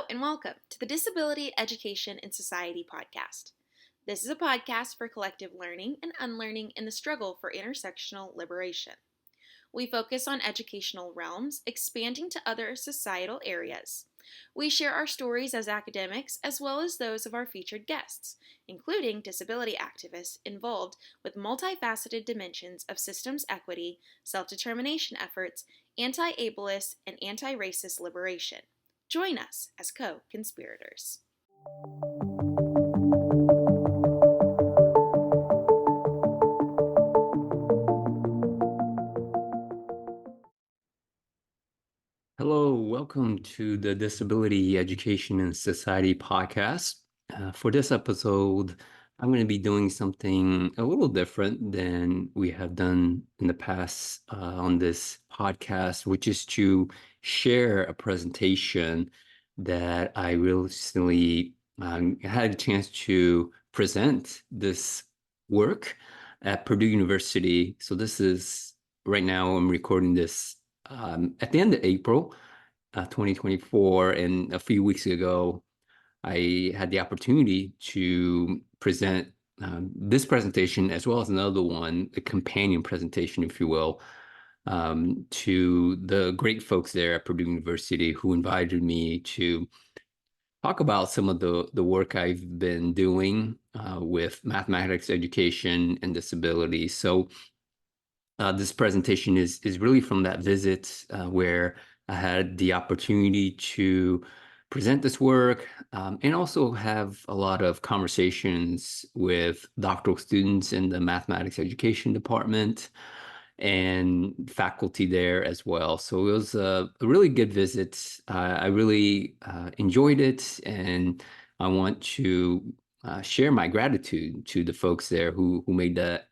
And welcome to the Disability Education and Society podcast. This is a podcast for collective learning and unlearning in the struggle for intersectional liberation. We focus on educational realms, expanding to other societal areas. We share our stories as academics as well as those of our featured guests, including disability activists involved with multifaceted dimensions of systems equity, self-determination efforts, anti-ableist, and anti-racist liberation. Join us as co-conspirators. Hello, welcome to the Disability Education and Society podcast. For this episode, I'm going to be doing something a little different than we have done in the past on this podcast, which is to share a presentation that I recently had a chance to present this work at Purdue University. So this is, right now I'm recording this at the end of April 2024, and a few weeks ago, I had the opportunity to present this presentation as well as another one, a companion presentation, if you will, to the great folks there at Purdue University who invited me to talk about some of the work I've been doing with mathematics education and disability. So this presentation is really from that visit where I had the opportunity to present this work and also have a lot of conversations with doctoral students in the mathematics education department and faculty there as well. So it was a really good visit. I really enjoyed it, and I want to share my gratitude to the folks there who made that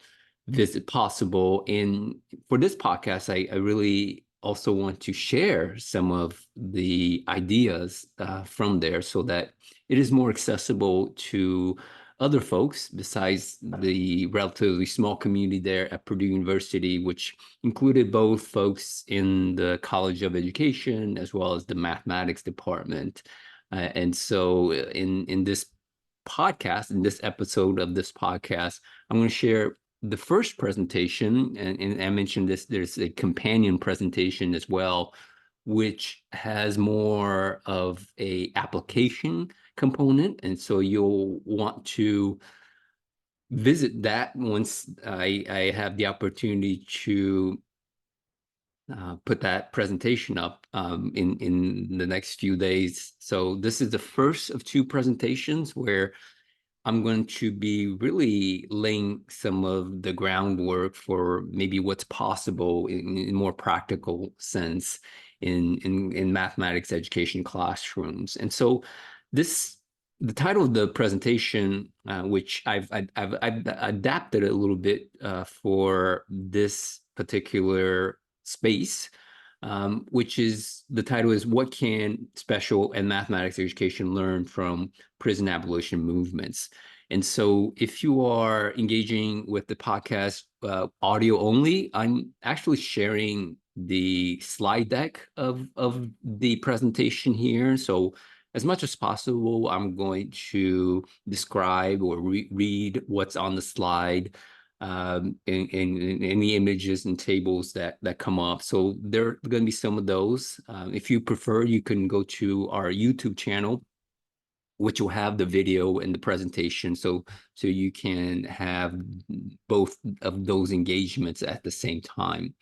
visit possible. And for this podcast, I really also want to share some of the ideas from there so that it is more accessible to other folks besides the relatively small community there at Purdue University, which included both folks in the College of Education as well as the mathematics department. And so in this podcast, in this episode of this podcast, I'm going to share the first presentation, and I mentioned this, there's a companion presentation as well, which has more of a application component. And so you'll want to visit that once I have the opportunity to put that presentation up in the next few days. So this is the first of two presentations where I'm going to be really laying some of the groundwork for maybe what's possible in more practical sense in mathematics education classrooms. And so the title of the presentation, which I've adapted a little bit for this particular space, which is, the title is, "What Can Special and Mathematics Education Learn from Prison Abolition Movements?" And so if you are engaging with the podcast audio only, I'm actually sharing the slide deck of the presentation here. So as much as possible, I'm going to describe or read what's on the slide in any images and tables that come up. So there are going to be some of those. If you prefer, you can go to our YouTube channel, which will have the video and the presentation, so you can have both of those engagements at the same time.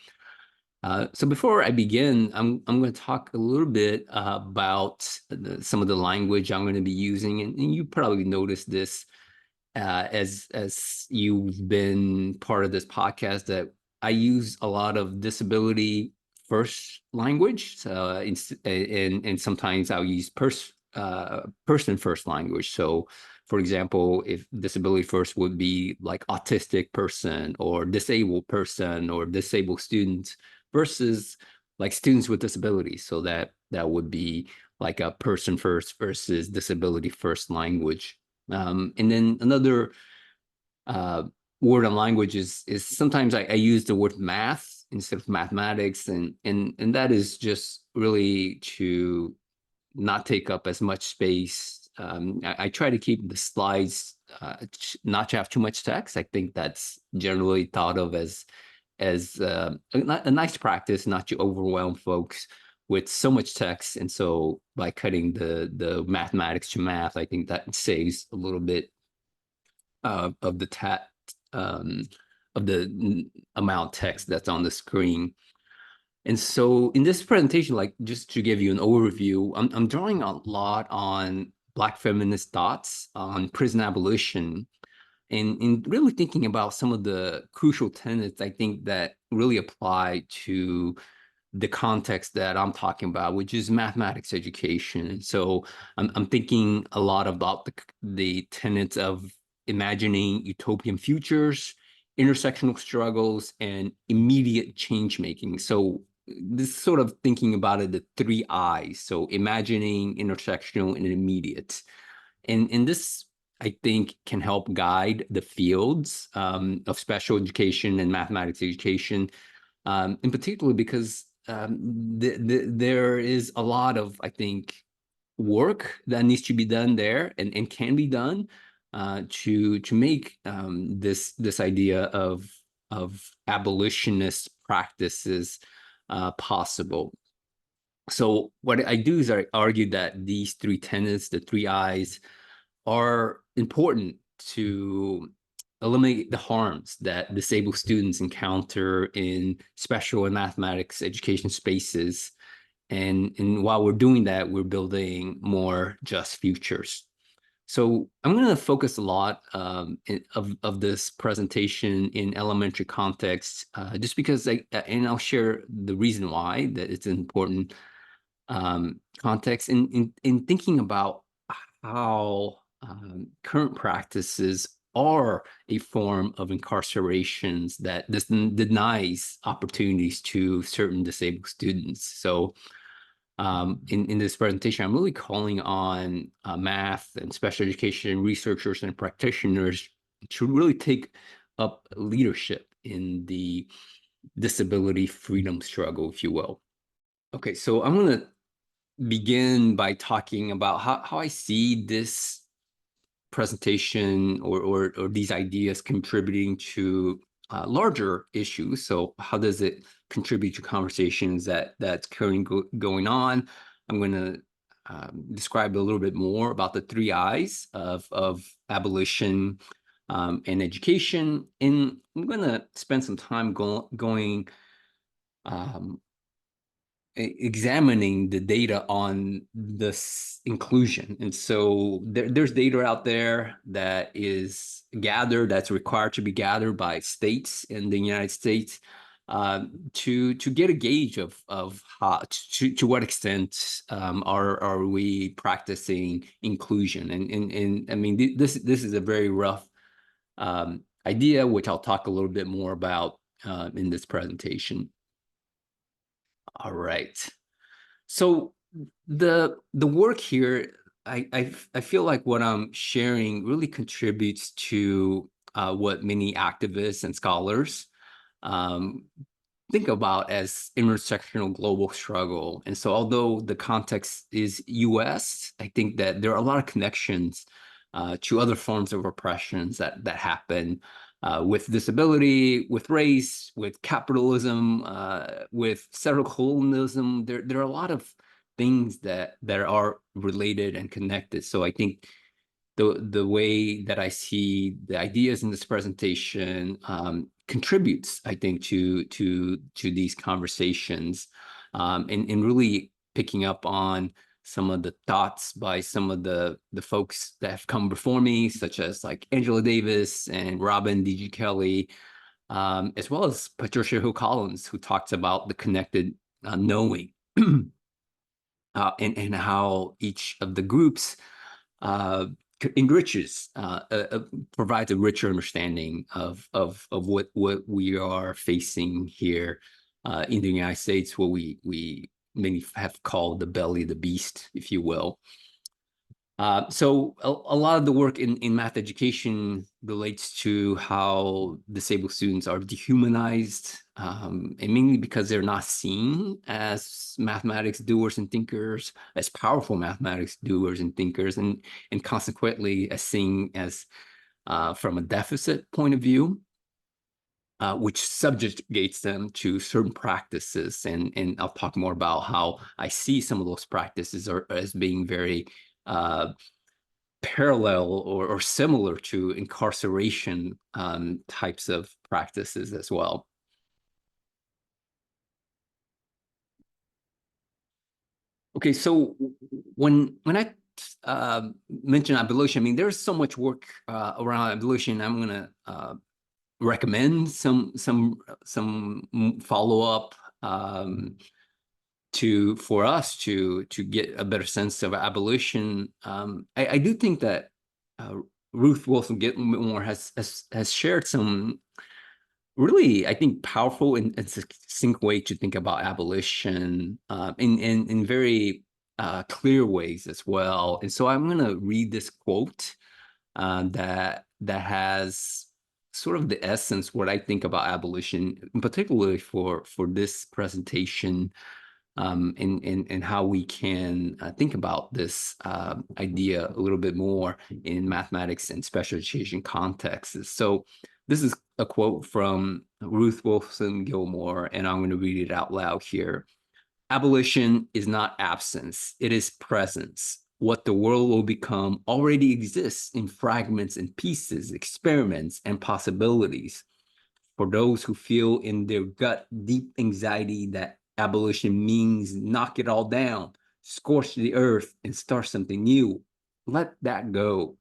So before I begin, I'm going to talk a little bit about some of the language I'm going to be using, and you probably noticed this as you've been part of this podcast, that I use a lot of disability first language, and sometimes I'll use person first language. So, for example, if disability first would be like autistic person or disabled student versus like students with disabilities. So that would be like a person first versus disability first language. And then another word on language is sometimes I use the word math instead of mathematics, and that is just really to not take up as much space. I try to keep the slides not to have too much text. I think that's generally thought of as a nice practice, not to overwhelm folks with so much text. And so by cutting the mathematics to math, I think that saves a little bit of the um, amount of text that's on the screen. And so in this presentation, like just to give you an overview, I'm drawing a lot on Black feminist thoughts on prison abolition, and really thinking about some of the crucial tenets I think that really apply to the context that I'm talking about, which is mathematics education. So I'm thinking a lot about the tenets of imagining utopian futures, intersectional struggles, and immediate change making. So this sort of thinking about it, the three I's. So imagining, intersectional, and immediate. And this, I think, can help guide the fields of special education and mathematics education, in particular because there is a lot of, I think, work that needs to be done there and can be done to make this idea of abolitionist practices possible. So what I do is I argue that these three tenets, the three I's, are important to eliminate the harms that disabled students encounter in special and mathematics education spaces. And while we're doing that, we're building more just futures. So I'm going to focus a lot of this presentation in elementary context, just because and I'll share the reason why that it's an important context in thinking about how current practices are a form of incarcerations that denies opportunities to certain disabled students. So in this presentation, I'm really calling on math and special education researchers and practitioners to really take up leadership in the disability freedom struggle, if you will. Okay, so I'm going to begin by talking about how I see this presentation or these ideas contributing to larger issues. So how does it contribute to conversations that's currently going on? I'm going to describe a little bit more about the three I's of abolition and education. And I'm going to spend some time going examining the data on this inclusion. And so there's data out there that is gathered, that's required to be gathered by states in the United States to get a gauge of how to what extent are we practicing inclusion. And I mean, this is a very rough idea, which I'll talk a little bit more about in this presentation. All right. So the work here, I feel like what I'm sharing really contributes to what many activists and scholars um, think about as intersectional global struggle. And so although the context is US, I think that there are a lot of connections to other forms of oppressions that happen with disability, with race, with capitalism, with settler colonialism. There are a lot of things that are related and connected. So I think the way that I see the ideas in this presentation contributes, I think, to these conversations, and really picking up on some of the thoughts by some of the folks that have come before me, such as like Angela Davis and Robin D.G. Kelly, as well as Patricia Hill Collins, who talks about the connected knowing, and how each of the groups enriches, provides a richer understanding of what we are facing here in the United States, what we many have called the belly of the beast, if you will. So a lot of the work in math education relates to how disabled students are dehumanized, and mainly because they're not seen as mathematics doers and thinkers, as powerful mathematics doers and thinkers, and consequently as seen as from a deficit point of view, which subjugates them to certain practices. And I'll talk more about how I see some of those practices as being very parallel or similar to incarceration types of practices as well. Okay, so when I mention abolition, I mean there's so much work around abolition. I'm going to recommend some follow-up for us to get a better sense of abolition. I do think that uh, Ruth Wilson Gilmore has shared some really, I think, powerful and succinct way to think about abolition in very clear ways as well. And so I'm going to read this quote that has sort of the essence what I think about abolition, particularly for this presentation, and how we can think about this idea a little bit more in mathematics and special education contexts. So this is a quote from Ruth Wilson Gilmore, and I'm going to read it out loud here. Abolition is not absence, it is presence. What the world will become already exists in fragments and pieces, experiments, and possibilities. For those who feel in their gut deep anxiety that abolition means knock it all down, scorch the earth, and start something new, let that go.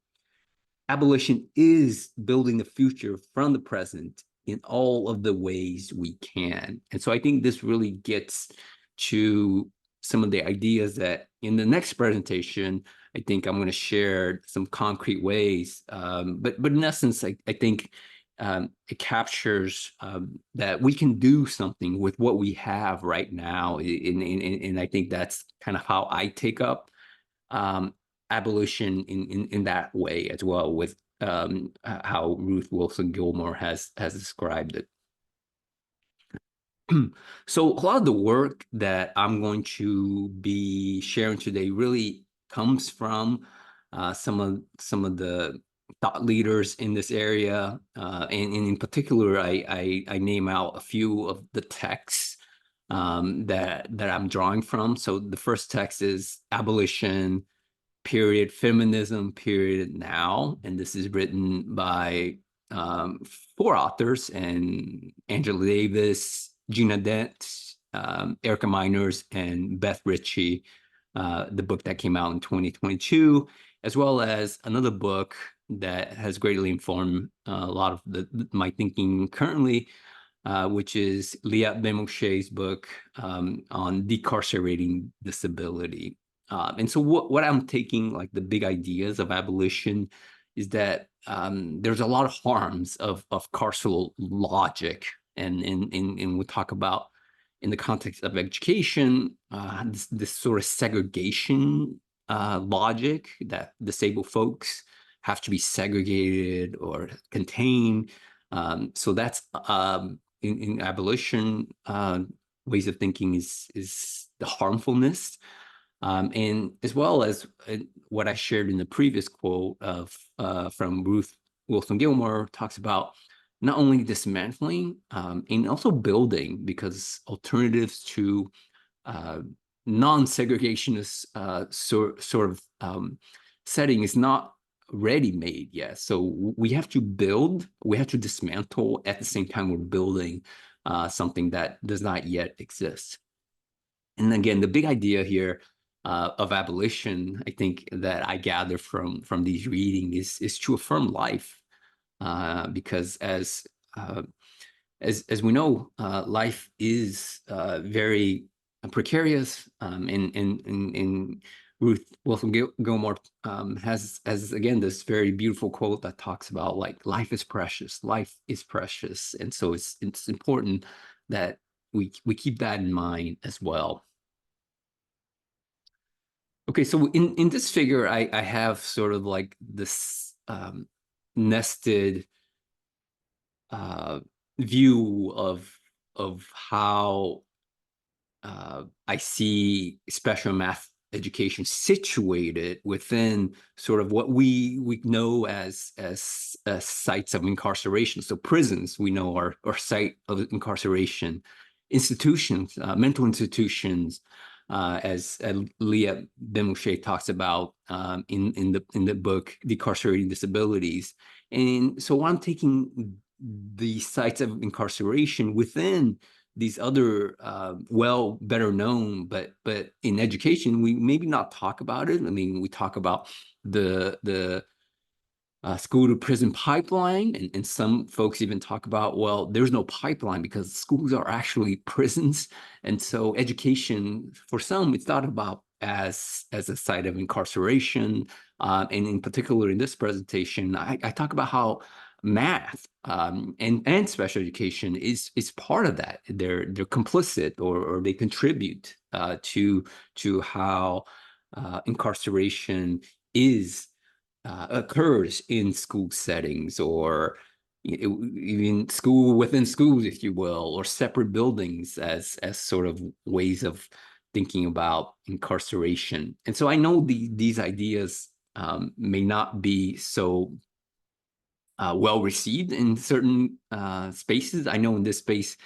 Abolition is building the future from the present in all of the ways we can. And so I think this really gets to some of the ideas that in the next presentation, I think I'm going to share some concrete ways. But in essence, I think it captures that we can do something with what we have right now. And I think that's kind of how I take up abolition in that way as well, with how Ruth Wilson Gilmore has described it. So a lot of the work that I'm going to be sharing today really comes from some of the thought leaders in this area, and in particular, I name out a few of the texts that I'm drawing from. So the first text is Abolition, period, feminism, period, now. And this is written by four authors, and Angela Davis, Gina Dent, Erica Miners, and Beth Ritchie, the book that came out in 2022, as well as another book that has greatly informed a lot of my thinking currently, which is Liat Benmoshe's book on decarcerating disability. And so what I'm taking, like the big ideas of abolition, is that there's a lot of harms of carceral logic, and we'll talk about in the context of education, this sort of segregation logic that disabled folks have to be segregated or contained. So that's in abolition ways of thinking is the harmfulness, and as well as what I shared in the previous quote of from Ruth Wilson Gilmore talks about not only dismantling and also building, because alternatives to non-segregationist sort of setting is not ready-made yet. So we have to build, we have to dismantle at the same time we're building something that does not yet exist. And again, the big idea here of abolition, I think that I gather from these readings is to affirm life, because as we know, life is very precarious, and Ruth Wilson Gilmore has again this very beautiful quote that talks about like life is precious, and so it's important that we keep that in mind as well. Okay, so in this figure, I have sort of like this nested uh, view of how I see special math education situated within sort of what we know as sites of incarceration. So prisons, we know, are site of incarceration. Institutions, mental institutions, as Leah Benmouche talks about in the book Decarcerating Disabilities. And so I'm taking the sites of incarceration within these other better known, but in education we maybe not talk about it. I mean, we talk about the school to prison pipeline, and some folks even talk about, well, there's no pipeline because schools are actually prisons. And so education, for some, it's thought about as a site of incarceration. And in particular, in this presentation, I talk about how math and special education is part of that. They're complicit, or they contribute to how incarceration is occurs in school settings, or even school within schools, if you will, or separate buildings as sort of ways of thinking about incarceration. And so I know these ideas may not be so well received in certain spaces. I know in this space,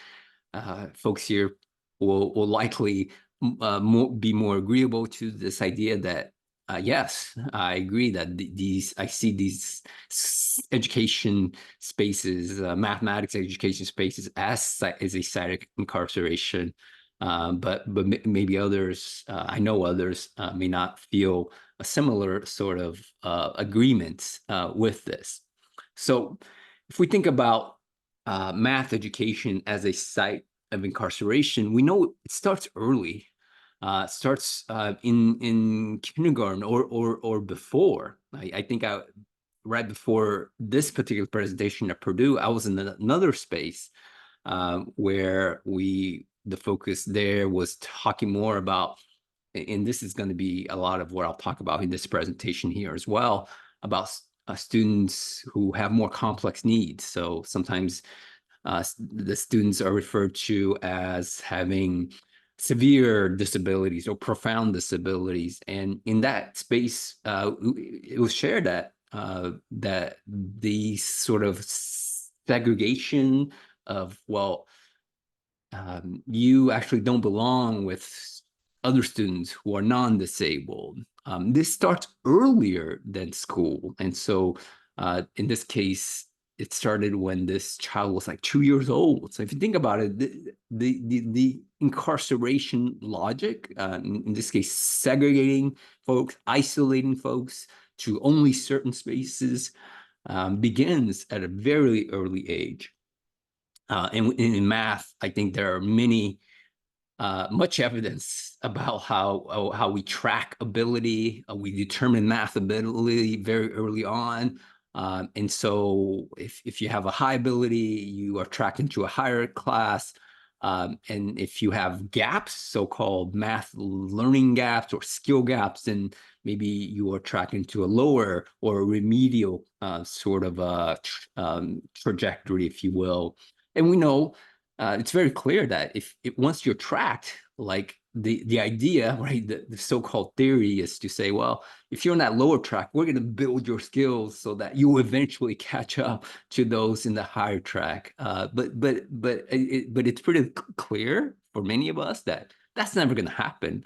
folks here will likely be more agreeable to this idea that yes, I agree that I see these education spaces, mathematics education spaces, as a site of incarceration. But maybe others, I know others may not feel a similar sort of agreement with this. So if we think about math education as a site of incarceration, we know it starts early. It starts in kindergarten or before. I think right before this particular presentation at Purdue, I was in another space where the focus there was talking more about, and this is going to be a lot of what I'll talk about in this presentation here as well, about students who have more complex needs. So sometimes the students are referred to as having severe disabilities or profound disabilities. And in that space, it was shared that the sort of segregation of, well, you actually don't belong with other students who are non-disabled. This starts earlier than school. And so in this case, it started when this child was like 2 years old. So if you think about it, the incarceration logic, in this case, segregating folks, isolating folks to only certain spaces, begins at a very early age. And in math, I think there are much evidence about how we track ability. We determine math ability very early on. And so if you have a high ability, you are tracked into a higher class. And if you have gaps, so-called math learning gaps or skill gaps, then maybe you are tracked into a lower or remedial sort of trajectory, if you will. And we know it's very clear that if once you're tracked, like the idea, right, the so-called theory is to say, well, if you're on that lower track, we're going to build your skills so that you will eventually catch up to those in the higher track. But it's pretty clear for many of us that that's never going to happen.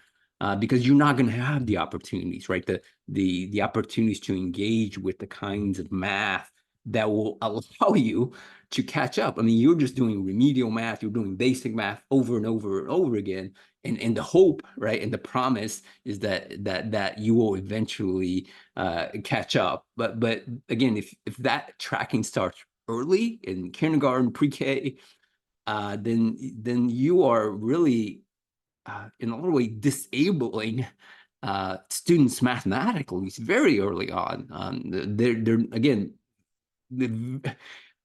Because you're not going to have the opportunities, right? The opportunities to engage with the kinds of math that will allow you to catch up. I mean, you're just doing remedial math, you're doing basic math over and over and over again. And the hope, right, and the promise is that you will eventually catch up. But again, if that tracking starts early in kindergarten, pre-K, then you are really in a lot of ways disabling students mathematically very early on. They're again,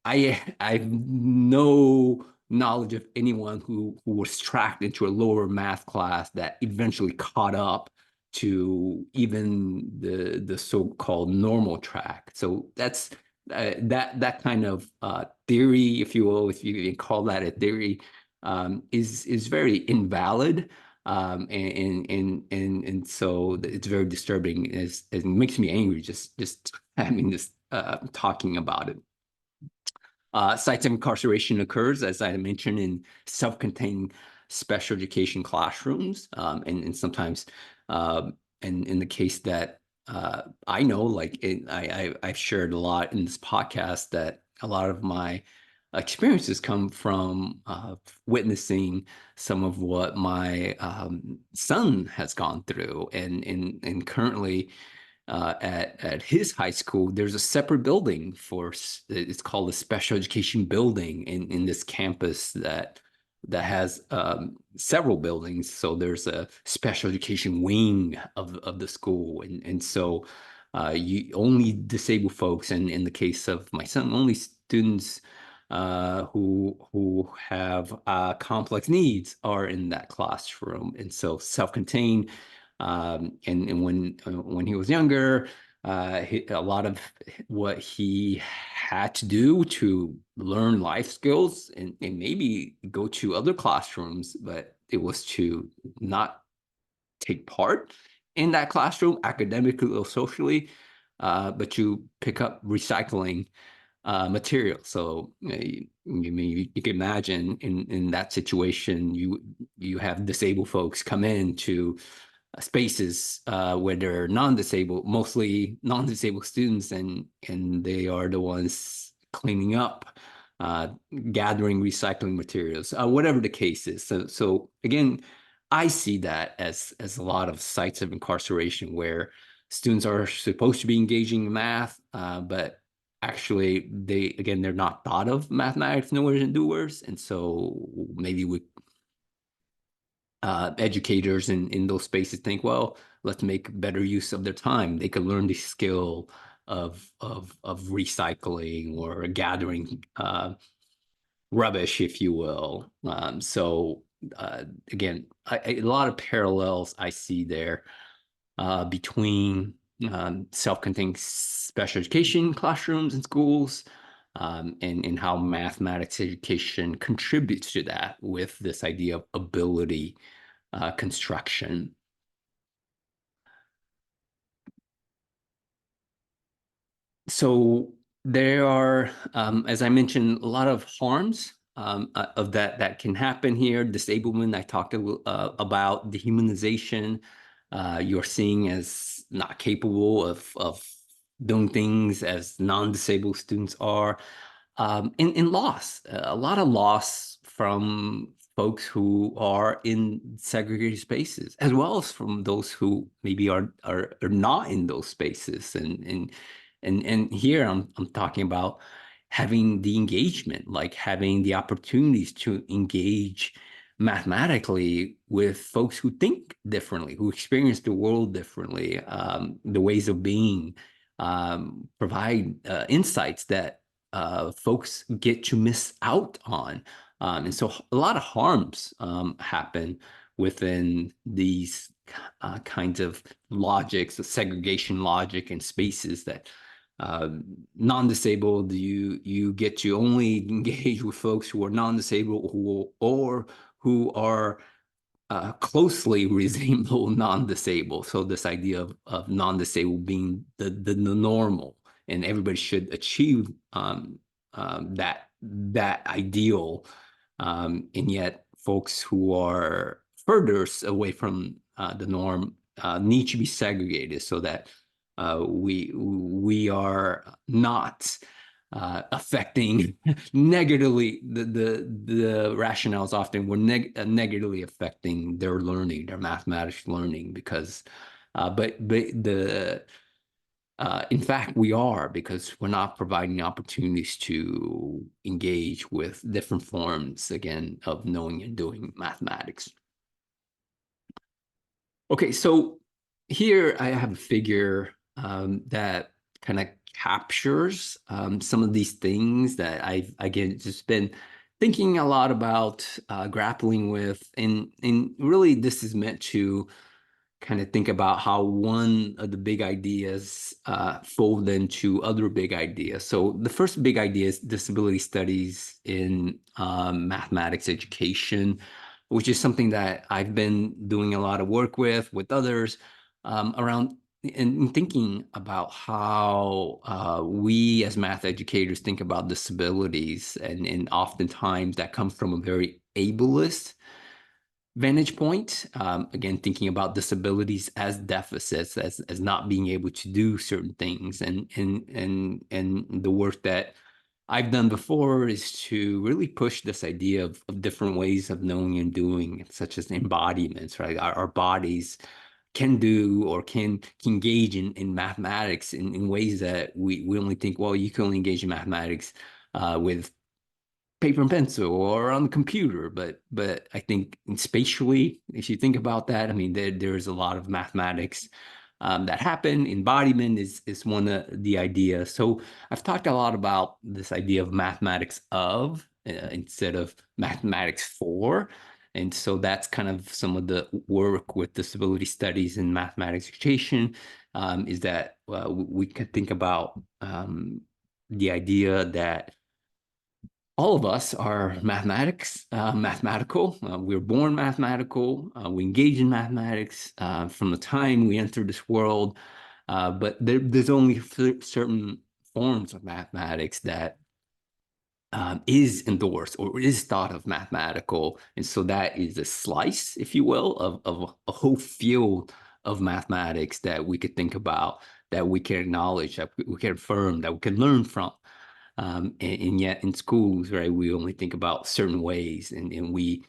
I have no knowledge of anyone who was tracked into a lower math class that eventually caught up to even the so-called normal track. So that's that kind of theory, if you will, if you can call that a theory, is very invalid. And so it's very disturbing. It makes me angry just having this talking about it. Sites of incarceration occurs, as I mentioned, in self-contained special education classrooms, and sometimes, in the case that I know, like I've shared a lot in this podcast, that a lot of my experiences come from witnessing some of what my son has gone through, and currently at his high school, there's a separate building for it's called the special education building in this campus that has several buildings. So there's a special education wing of the school, and so you only disabled folks, and in the case of my son, only students who have complex needs are in that classroom, and so self-contained. And when he was younger, a lot of what he had to do to learn life skills and maybe go to other classrooms, but it was to not take part in that classroom academically or socially, but to pick up recycling material. So you can imagine in that situation, you have disabled folks come in to spaces where they're non-disabled, mostly non-disabled students, and they are the ones cleaning up, uh, gathering recycling materials, whatever the case is. So again, I see that as a lot of sites of incarceration where students are supposed to be engaging in math, but actually they're not thought of mathematics knowers and doers, and so maybe we educators in those spaces think, well, let's make better use of their time. They could learn the skill of recycling or gathering rubbish, if you will. So again, a lot of parallels I see there between self-contained special education classrooms and schools, and how mathematics education contributes to that with this idea of ability construction. So there are, as I mentioned, a lot of harms of that can happen here. Disablement, I talked about dehumanization. You're seeing as not capable of doing things as non-disabled students are, and loss, a lot of loss from folks who are in segregated spaces, as well as from those who maybe are not in those spaces. And here I'm talking about having the engagement, like having the opportunities to engage mathematically with folks who think differently, who experience the world differently, the ways of being, provide insights that folks get to miss out on. And so a lot of harms happen within these kinds of logics, the segregation logic and spaces that non-disabled, you get to only engage with folks who are non-disabled who are closely resemble non-disabled. So this idea of non-disabled being the normal, and everybody should achieve that ideal, and yet folks who are further away from the norm need to be segregated so that we are not affecting negatively. The rationales often were negatively affecting their learning, their mathematics learning, because but the in fact we are, because we're not providing opportunities to engage with different forms, again, of knowing and doing mathematics. Okay, so here I have a figure that kind of captures some of these things that I've, again, just been thinking a lot about, grappling with, and really this is meant to kind of think about how one of the big ideas fold into other big ideas. So the first big idea is disability studies in mathematics education, which is something that I've been doing a lot of work with others around and thinking about how we as math educators think about disabilities, and oftentimes that comes from a very ableist vantage point. Again, thinking about disabilities as deficits, as not being able to do certain things, and the work that I've done before is to really push this idea of different ways of knowing and doing, such as embodiments, right? Our bodies can do or can engage in mathematics in ways that we only think, well, you can only engage in mathematics with paper and pencil or on the computer. But I think spatially, if you think about that, I mean, there's a lot of mathematics that happen. Embodiment is one of the ideas. So I've talked a lot about this idea of mathematics of instead of mathematics for. And so that's kind of some of the work with disability studies in mathematics education, is that we could think about the idea that all of us are mathematical. We're born mathematical. We engage in mathematics from the time we enter this world. But there's only certain forms of mathematics that is endorsed or is thought of mathematical. And so that is a slice, if you will, of a whole field of mathematics that we could think about, that we can acknowledge, that we can affirm, that we can learn from. And yet in schools, right, we only think about certain ways, and we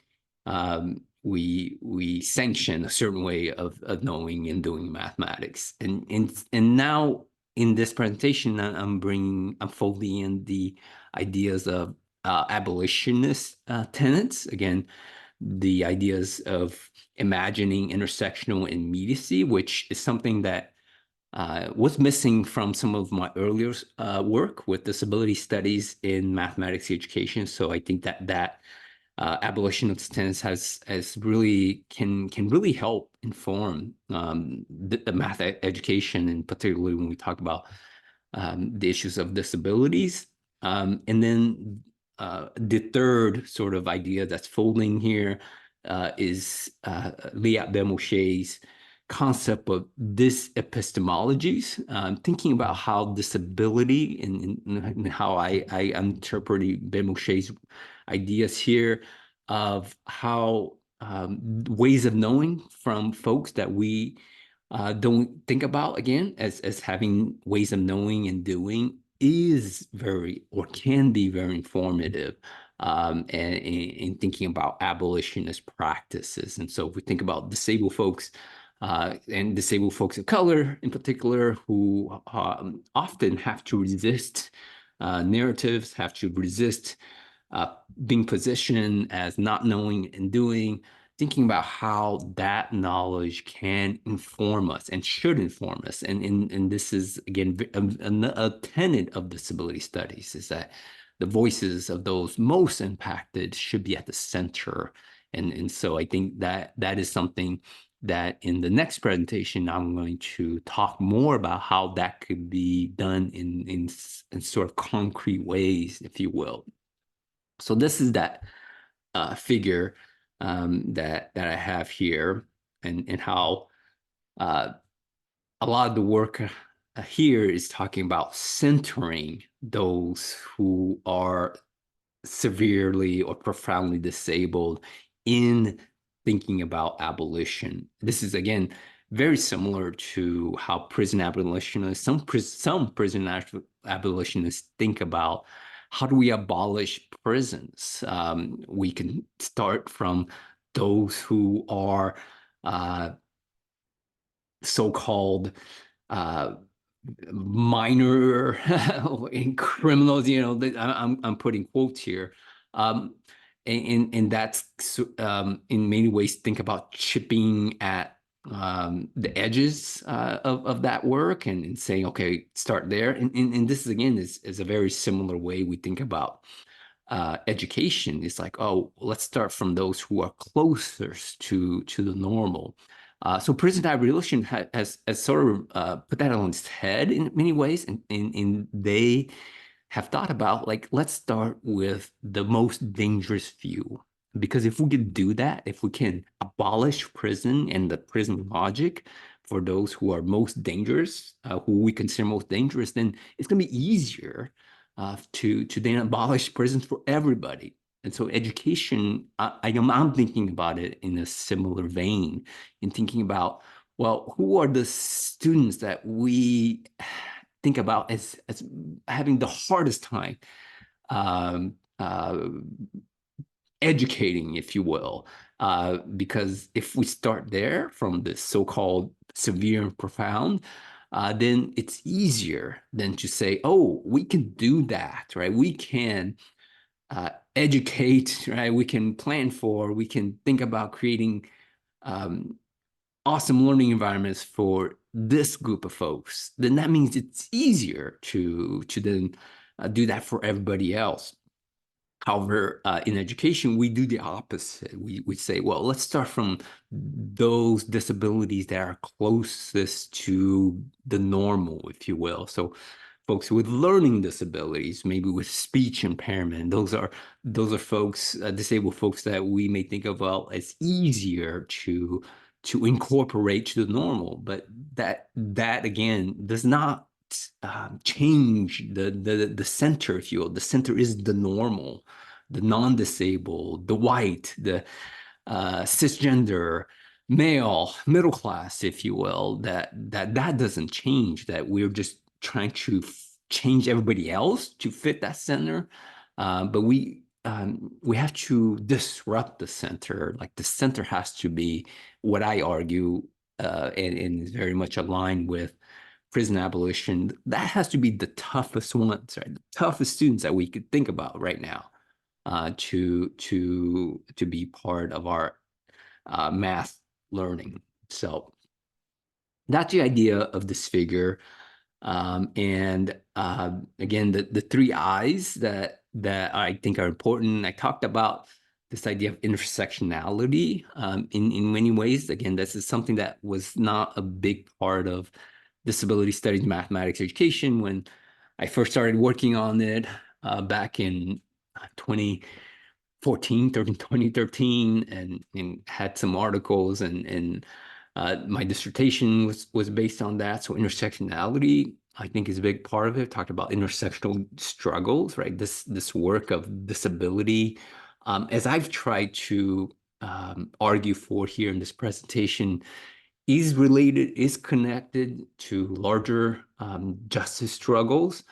sanction a certain way of knowing and doing mathematics. And now in this presentation, I'm folding in the ideas of abolitionist tenets. Again, the ideas of imagining intersectional immediacy, which is something that was missing from some of my earlier work with disability studies in mathematics education. So I think that abolitionist tenets has really can really help inform the math education, and particularly when we talk about the issues of disabilities. And then the third sort of idea that's folding here is Liat Benmoshe's concept of disepistemologies, thinking about how disability and how I interpret Benmoshe's ideas here of how ways of knowing from folks that we don't think about, again, as having ways of knowing and doing is very, or can be very informative in thinking about abolitionist practices. And so if we think about disabled folks, and disabled folks of color in particular, who often have to resist narratives, have to resist being positioned as not knowing and doing, thinking about how that knowledge can inform us and should inform us. And this is, again, a tenet of disability studies, is that the voices of those most impacted should be at the center. And so I think that is something that in the next presentation, I'm going to talk more about how that could be done in sort of concrete ways, if you will. So this is that figure that I have here, and how a lot of the work here is talking about centering those who are severely or profoundly disabled in thinking about abolition. This is, again, very similar to how prison abolitionists, some prison abolitionists think about how do we abolish prisons. We can start from those who are so-called minor in criminals, I'm putting quotes here. And that's in many ways think about chipping at the edges of that work, and saying, okay, start there. And this is, again, is a very similar way we think about education. It's like, oh, let's start from those who are closest to the normal. So prison abolition has sort of put that on its head in many ways, and they have thought about like, let's start with the most dangerous few. Because if we can do that, if we can abolish prison and the prison logic for those who are most dangerous, who we consider most dangerous, then it's going to be easier to then abolish prisons for everybody. And so education, I'm thinking about it in a similar vein, in thinking about, well, who are the students that we think about as having the hardest time um, uh, educating, if you will, because if we start there from the so-called severe and profound, then it's easier than to say, oh, we can do that, right? We can educate, right? We can plan for, we can think about creating um, awesome learning environments for this group of folks. Then that means it's easier to then do that for everybody else. However, in education, we do the opposite. We say, well, let's start from those disabilities that are closest to the normal, if you will. So folks with learning disabilities, maybe with speech impairment, those are folks, disabled folks that we may think of, well, as easier to incorporate to the normal. But that again does not change the center, if you will. The center is the normal, the non-disabled, the white, the cisgender, male, middle class, if you will. That doesn't change. That we're just trying to change everybody else to fit that center, but we have to disrupt the center. Like the center has to be what I argue, and is very much aligned with prison abolition. That has to be the toughest ones, right? The toughest students that we could think about right now, to be part of our math learning. So that's the idea of this figure. And again, the three I's that I think are important. I talked about this idea of intersectionality in many ways. Again, this is something that was not a big part of disability studies mathematics education when I first started working on it back in 2013, and had some articles, and my dissertation was based on that. So intersectionality, I think, is a big part of it. Talked about intersectional struggles, right? This work of disability, as I've tried to argue for here in this presentation, is connected to larger justice struggles,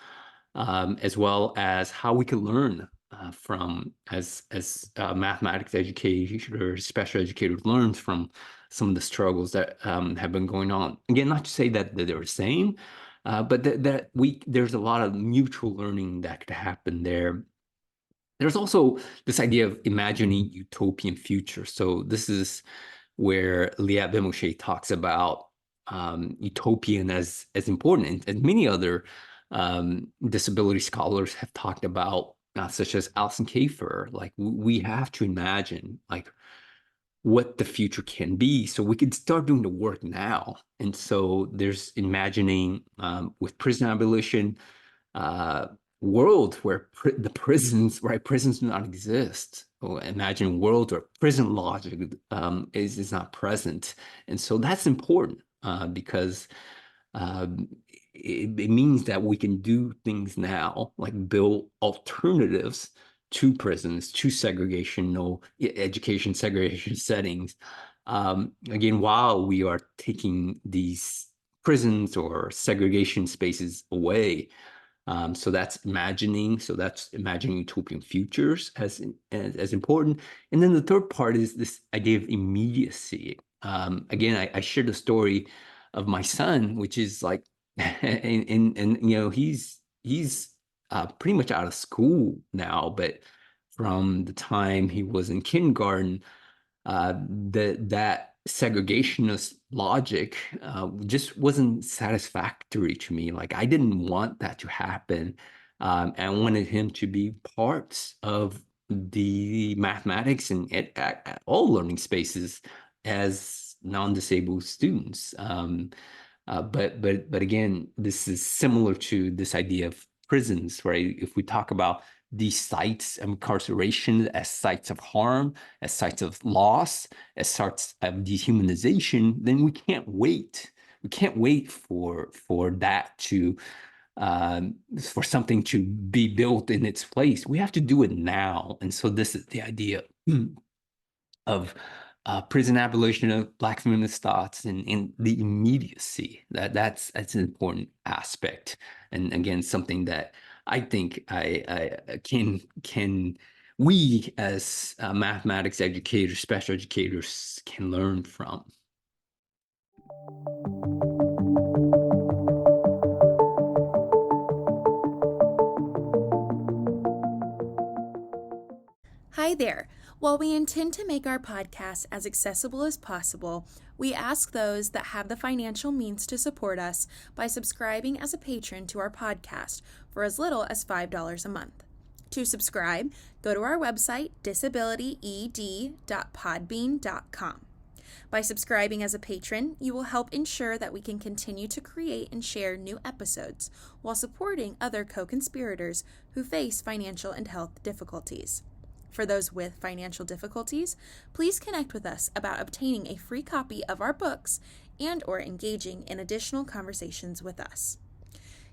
as well as how we can learn from, as mathematics educators, special educators learn from some of the struggles that have been going on. Again, not to say that they're the same, but there's a lot of mutual learning that could happen there. There's also this idea of imagining utopian future. So this is where Liat Bemouche talks about utopian as important, and many other disability scholars have talked about, such as Alison Kafer. Like we have to imagine like what the future can be, so we can start doing the work now. And so there's imagining with prison abolition, uh, world where the prisons, right? Prisons do not exist. Or imagine a world where prison logic is not present. And so that's important because um, it means that we can do things now, like build alternatives to prisons, to segregational education, segregation settings. Again, while we are taking these prisons or segregation spaces away. So that's imagining. So that's imagining utopian futures as important. And then the third part is this idea of immediacy. Again, I share the story of my son, which is like, and he's pretty much out of school now, but from the time he was in kindergarten, that segregationist logic just wasn't satisfactory to me. Like I didn't want that to happen. I wanted him to be parts of the mathematics and all learning spaces as non-disabled students. But again, this is similar to this idea of prisons, right? If we talk about these sites of incarceration as sites of harm, as sites of loss, as sites of dehumanization, then we can't wait. We can't wait for that to for something to be built in its place. We have to do it now. And so this is the idea of prison abolition of Black feminist thoughts and the immediacy. That's an important aspect. And again, something that I think I can we as mathematics educators, special educators can learn from. Hi there. While we intend to make our podcast as accessible as possible, we ask those that have the financial means to support us by subscribing as a patron to our podcast for as little as $5 a month. To subscribe, go to our website, disabilityed.podbean.com. By subscribing as a patron, you will help ensure that we can continue to create and share new episodes while supporting other co-conspirators who face financial and health difficulties. For those with financial difficulties, please connect with us about obtaining a free copy of our books and/or engaging in additional conversations with us.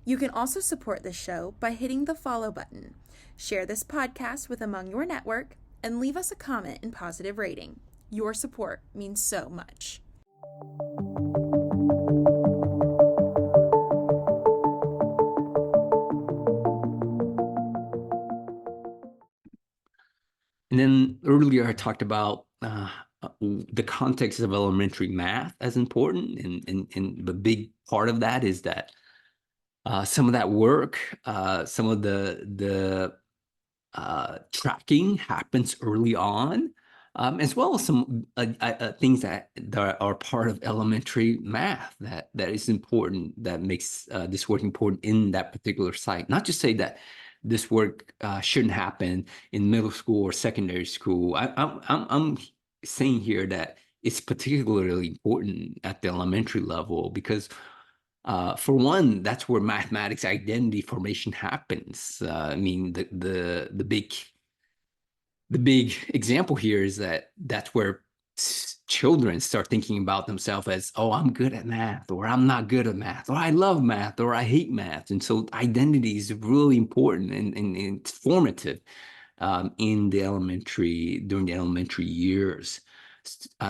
You can also support this show by hitting the follow button, share this podcast with among your network, and leave us a comment and positive rating. Your support means so much. And then earlier I talked about the context of elementary math as important, and the big part of that is that some of that work, some of the tracking happens early on, as well as some things that are part of elementary math that is important, that makes this work important in that particular site. Not to say that this work shouldn't happen in middle school or secondary school. I'm saying here that it's particularly important at the elementary level because for one, that's where mathematics identity formation happens. I mean, the big example here is that that's where children start thinking about themselves as, oh, I'm good at math, or I'm not good at math, or I love math, or I hate math. And so identity is really important and it's formative during the elementary years.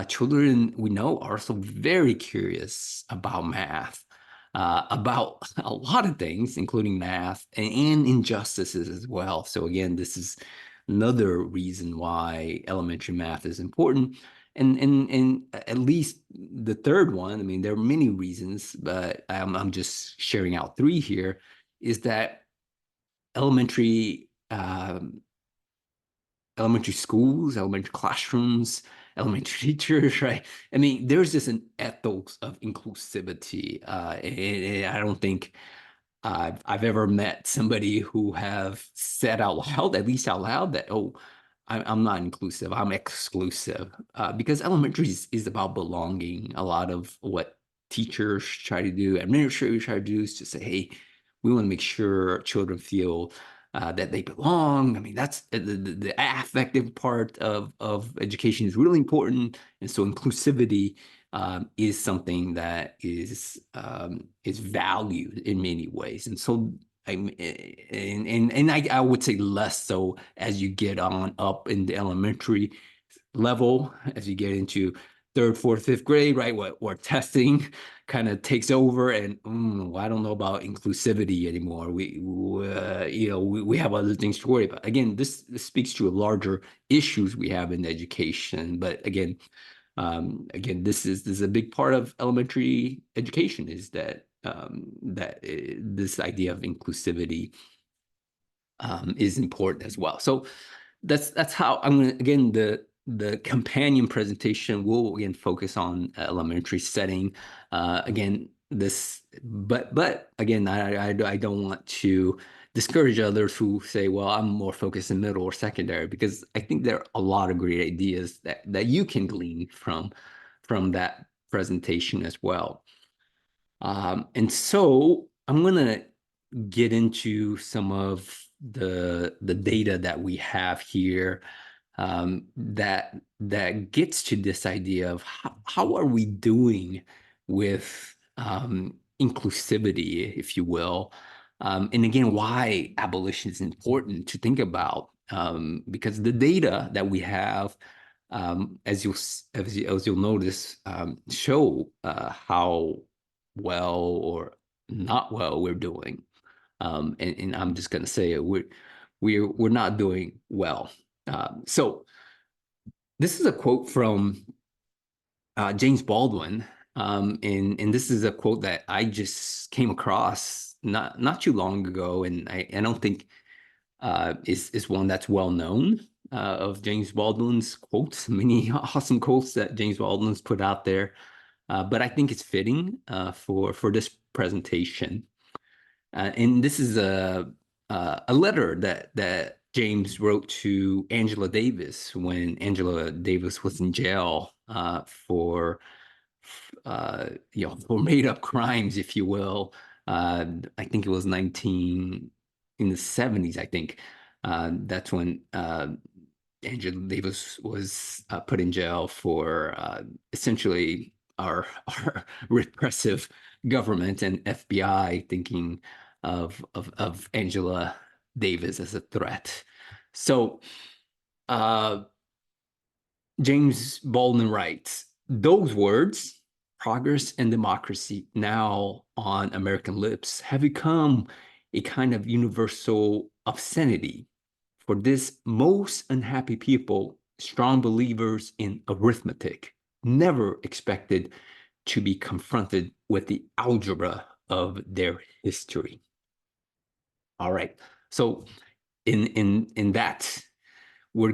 Children, we know, are also very curious about math, about a lot of things, including math and injustices as well. So again, this is another reason why elementary math is important. And at least the third one, I mean, there are many reasons, but I'm just sharing out three here, is that elementary schools, elementary classrooms, elementary teachers, right? I mean, there's just an ethos of inclusivity. And I don't think I've ever met somebody who have said out loud, at least out loud, that, oh, I'm not inclusive, I'm exclusive. Because elementary is about belonging. A lot of what teachers try to do, administrators try to do, is to say, hey, we want to make sure children feel that they belong. I mean, that's the affective part of education is really important. And so inclusivity is something that is valued in many ways. And so I would say less so as you get on up in the elementary level, as you get into third, fourth, fifth grade, right? Where testing kind of takes over, and I don't know about inclusivity anymore. We have other things to worry about. Again, this speaks to larger issues we have in education. But again, this is a big part of elementary education, is that this idea of inclusivity is important as well. So that's how I'm going to, again, the companion presentation will again focus on elementary setting. Again, but again, I don't want to discourage others who say, well, I'm more focused in middle or secondary, because I think there are a lot of great ideas that you can glean from presentation as well. And so I'm going to get into some of the data that we have here, that gets to this idea of how are we doing with inclusivity, if you will, and again, why abolition is important to think about, because the data that we have, as you'll notice, show how well or not well we're doing. And I'm just going to say it, we're not doing well. So this is a quote from James Baldwin, and this is a quote that I just came across not too long ago, and I don't think is one that's well known, of James Baldwin's quotes. Many awesome quotes that James Baldwin's put out there, but I think it's fitting for this presentation. And this is a letter that James wrote to Angela Davis when Angela Davis was in jail for for made up crimes, if you will. I think it was in the 70s. I think that's when Angela Davis was put in jail for essentially our repressive government and FBI thinking of Angela Davis as a threat. So James Baldwin writes, those words, progress and democracy, now on American lips, have become a kind of universal obscenity. For this, most unhappy people, strong believers in arithmetic, never expected to be confronted with the algebra of their history. All right. So in that, I'm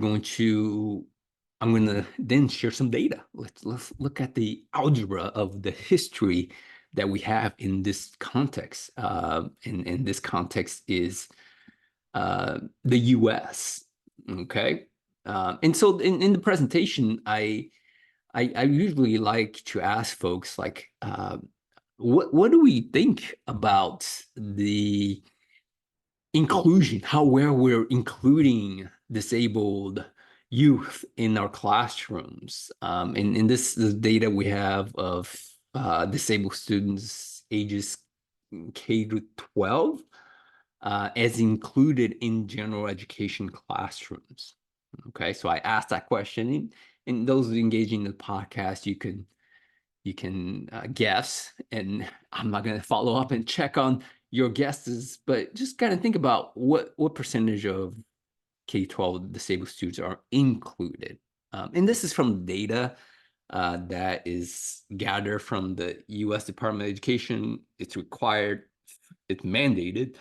going to then share some data. Let's look at the algebra of the history that we have in this context. And this context is the U.S. Okay. And so in the presentation, I usually like to ask folks, like, what do we think about the inclusion, how well we're including disabled youth in our classrooms? And this is data we have of disabled students ages K to 12, as included in general education classrooms. Okay, so I asked that question, and those engaging in the podcast, you can guess, and I'm not going to follow up and check on your guesses, but just kind of think about what percentage of K-12 disabled students are included. And this is from data that is gathered from the U.S. Department of Education. It's required, it's mandated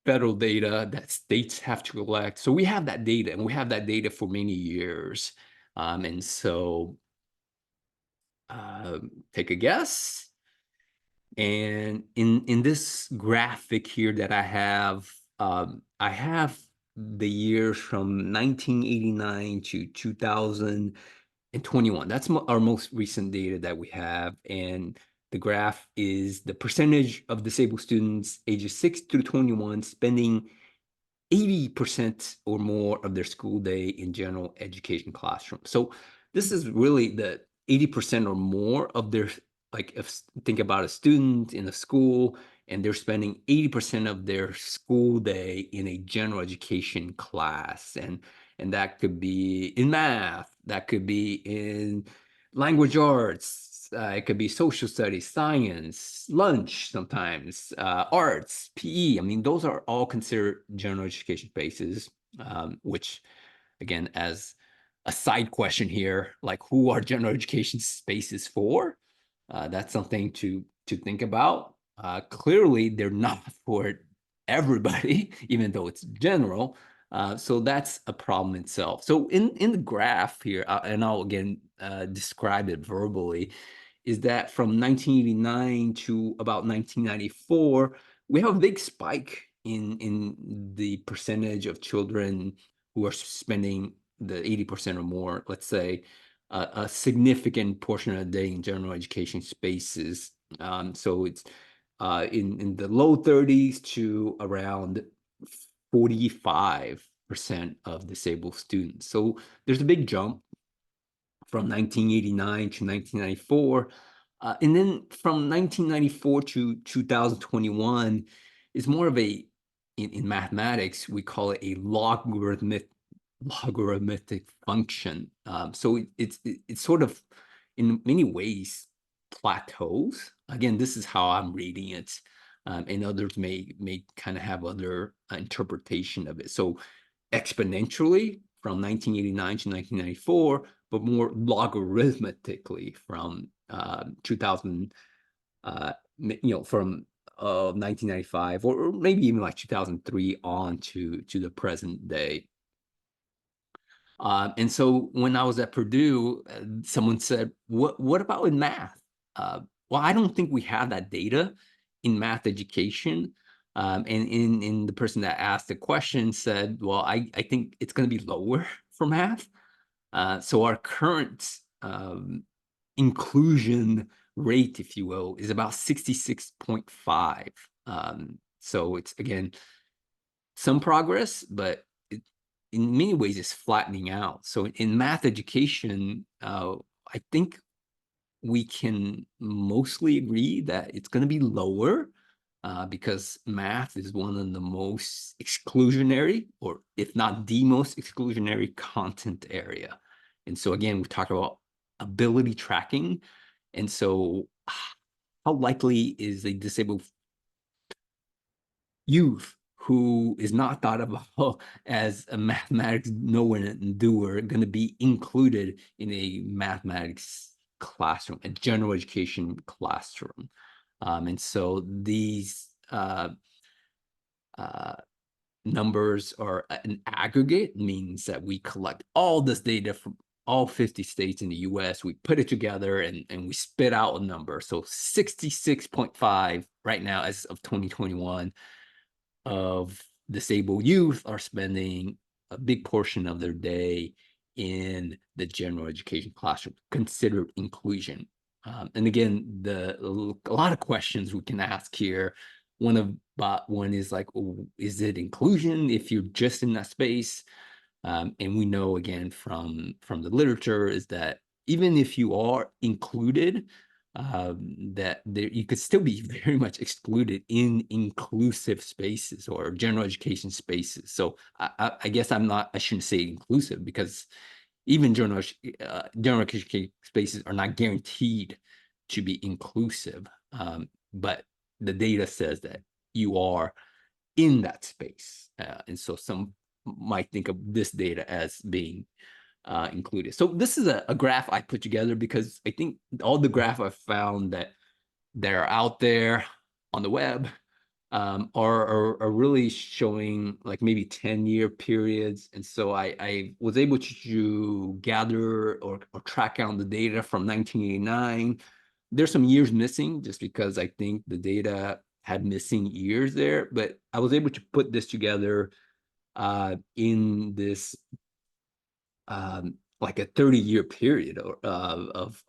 federal data that states have to collect. So we have that data, and we have that data for many years. And so take a guess. And in this graphic here that I have the years from 1989 to 2021. That's our most recent data that we have. And the graph is the percentage of disabled students ages 6 to 21 spending 80% or more of their school day in general education classrooms. So this is really the 80% or more of their, like, if think about a student in a school and they're spending 80% of their school day in a general education class. And that could be in math, that could be in language arts, it could be social studies, science, lunch sometimes, arts, PE. I mean, those are all considered general education spaces, which, again, as a side question here, like, who are general education spaces for? That's something to think about. Clearly, they're not for everybody, even though it's general. So that's a problem itself. So in the graph here, and I'll again describe it verbally, is that from 1989 to about 1994, we have a big spike in the percentage of children who are spending the 80% or more, let's say, a significant portion of the day in general education spaces. So it's in the low 30s to around 45% of disabled students. So there's a big jump from 1989 to 1994. And then from 1994 to 2021 is more of in mathematics, we call it a logarithmic function. So it's sort of, in many ways, plateaus. Again, this is how I'm reading it, and others may kind of have other interpretation of it. So exponentially from 1989 to 1994, but more logarithmically from 2000, from 1995, or maybe even like 2003 on to the present day. And so when I was at Purdue, someone said, "What about in math?" Well, I don't think we have that data in math education. And in the person that asked the question said, "Well, I think it's going to be lower for math." So our current inclusion rate, if you will, is about 66.5. So it's, again, some progress, but in many ways it's flattening out. So in math education, I think we can mostly agree that it's going to be lower, because math is one of the most exclusionary, or if not the most exclusionary, content area. And so again, we talked about ability tracking. And so how likely is a disabled youth who is not thought of as a mathematics knower and doer going to be included in a mathematics classroom, a general education classroom? And so these numbers are an aggregate, means that we collect all this data from all 50 states in the US, we put it together, and we spit out a number. So 66.5 right now, as of 2021, of disabled youth are spending a big portion of their day in the general education classroom, considered inclusion. And again, a lot of questions we can ask here. One is like, oh, is it inclusion if you're just in that space? And we know, again, from the literature, is that even if you are included, that you could still be very much excluded in inclusive spaces or general education spaces. So I guess I shouldn't say inclusive, because even general education spaces are not guaranteed to be inclusive. But the data says that you are in that space. And so some might think of this data as being included. So this is a graph I put together because I think all the graphs I've found that are out there on the web are really showing like maybe 10-year periods. And so I was able to gather or track down the data from 1989. There's some years missing just because I think the data had missing years there, but I was able to put this together in this like a 30-year period of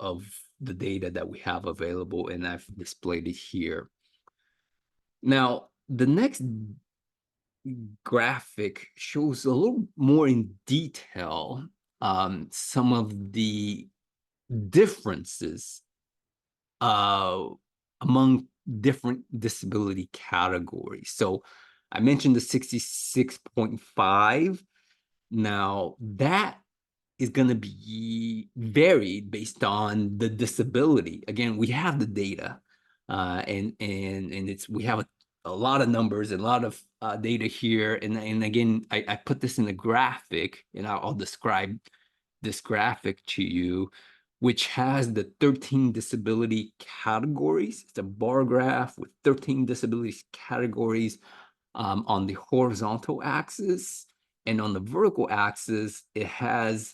the data that we have available, and I've displayed it here. Now, the next graphic shows a little more in detail some of the differences among different disability categories. So I mentioned the 66.5. Now, that is going to be varied based on the disability. Again, we have the data, and we have a lot of numbers and a lot of data here. And again, I put this in a graphic, and I'll describe this graphic to you, which has the 13 disability categories. It's a bar graph with 13 disability categories on the horizontal axis. And on the vertical axis, it has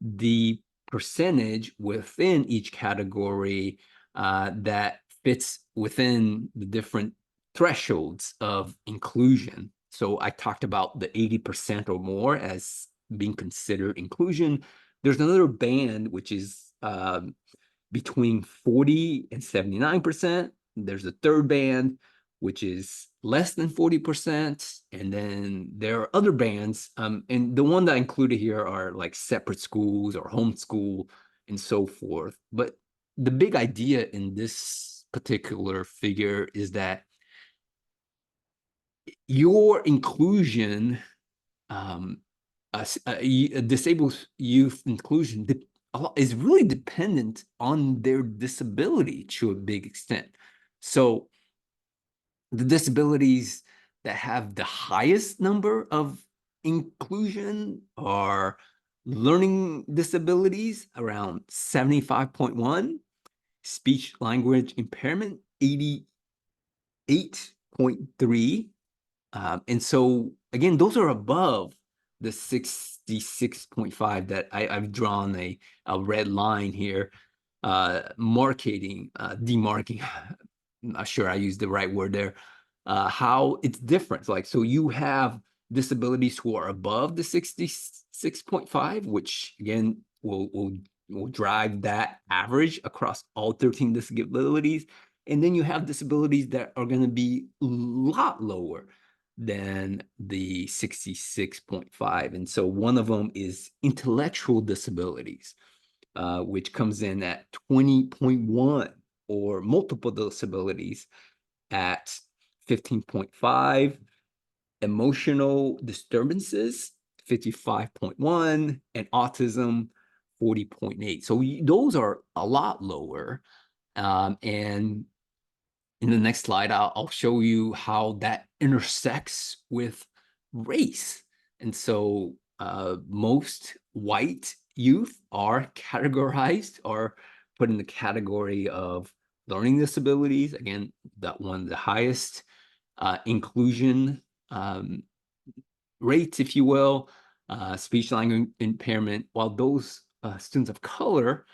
the percentage within each category that fits within the different thresholds of inclusion. So I talked about the 80% or more as being considered inclusion. There's another band which is between 40 and 79%. There's a third band which is less than 40%. And then there are other bands. And the one that I included here are like separate schools or homeschool and so forth. But the big idea in this particular figure is that your inclusion, a disabled youth inclusion is really dependent on their disability to a big extent. So the disabilities that have the highest number of inclusion are learning disabilities, around 75.1, speech language impairment, 88.3. And so, again, those are above the 66.5 that I've drawn a red line here, demarking, I'm not sure I used the right word there, how it's different. Like, so you have disabilities who are above the 66.5, which again will drive that average across all 13 disabilities. And then you have disabilities that are going to be a lot lower than the 66.5. And so one of them is intellectual disabilities, which comes in at 20.1, or multiple disabilities at 15.5, emotional disturbances 55.1, and autism 40.8. So those are a lot lower. And in the next slide, I'll show you how that intersects with race. And so most white youth are categorized or put in the category of learning disabilities. Again, that one of the highest inclusion rates, if you will, speech language impairment, while those students of color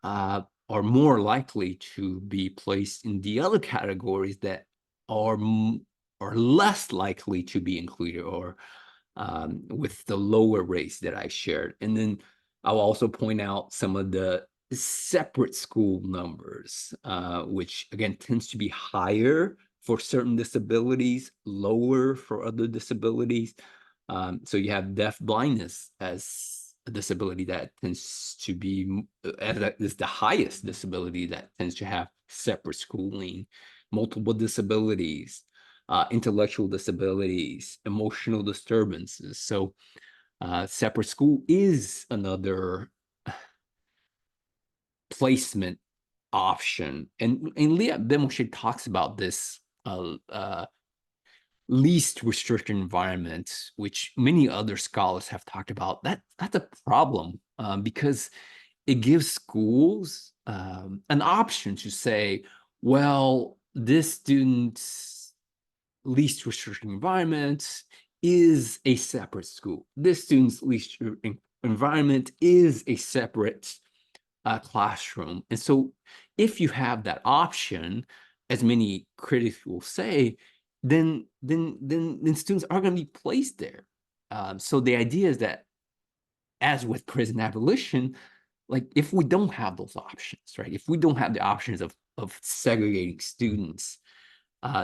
are more likely to be placed in the other categories that are less likely to be included, or with the lower race that I shared. And then I'll also point out some of the separate school numbers, which again tends to be higher for certain disabilities, lower for other disabilities. So you have deaf blindness as a disability that tends to be is the highest disability that tends to have separate schooling. Multiple disabilities, intellectual disabilities, emotional disturbances. So separate school is another placement option. And Leah Bemoshe talks about this least restricted environment, which many other scholars have talked about. That's a problem, because it gives schools an option to say, well, this student's least restricted environment is a separate school. This student's least environment is a separate classroom. And so if you have that option, as many critics will say, then students are going to be placed there. So the idea is that, as with prison abolition, like if we don't have those options, right? If we don't have the options of segregating students,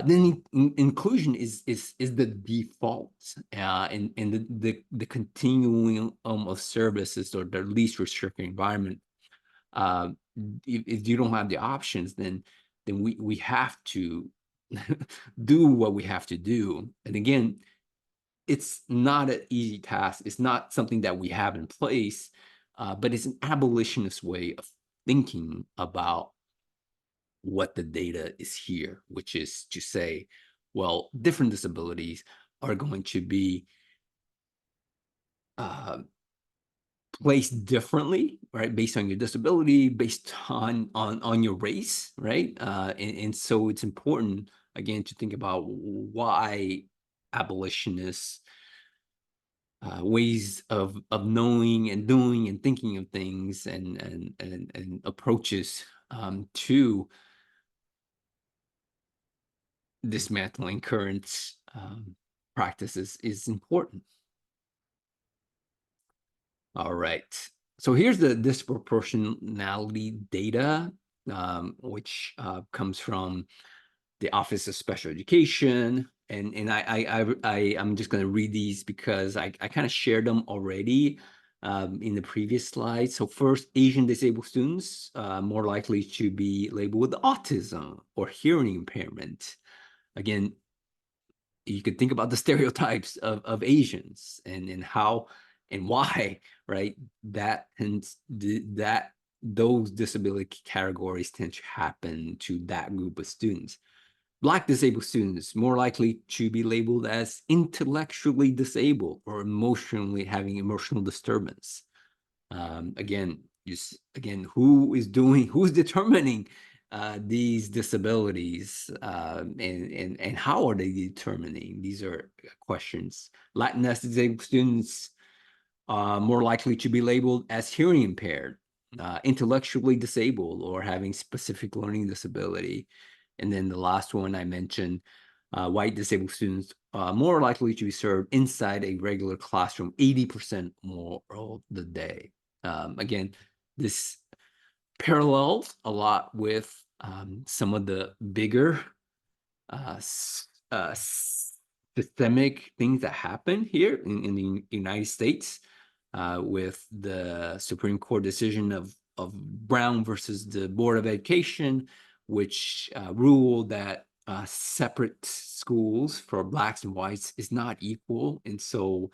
then inclusion is the default, in the continuum of services, or the least restricted environment. If you don't have the options, then we have to do what we have to do. And again, it's not an easy task. It's not something that we have in place, but it's an abolitionist way of thinking about what the data is here, which is to say, well, different disabilities are going to be placed differently, right, based on your disability, based on your race, right? And so it's important, again, to think about why abolitionists ways of knowing and doing and thinking of things, and approaches to dismantling current practices is important. All right. So here's the disproportionality data, which comes from the Office of Special Education. I'm just going to read these because I kind of shared them already in the previous slide. So first, Asian disabled students more likely to be labeled with autism or hearing impairment. Again, you could think about the stereotypes of Asians and how and why, right? That tends that those disability categories tend to happen to that group of students. Black disabled students more likely to be labeled as intellectually disabled or emotionally having emotional disturbance. Again, who's determining these disabilities, and how are they determining? These are questions. Latinx disabled students more likely to be labeled as hearing impaired, intellectually disabled, or having specific learning disability. And then the last one I mentioned, white disabled students more likely to be served inside a regular classroom 80% more of the day. Again, this parallels a lot with some of the bigger systemic things that happen here in the United States with the Supreme Court decision of Brown versus the Board of Education, which ruled that separate schools for blacks and whites is not equal. And so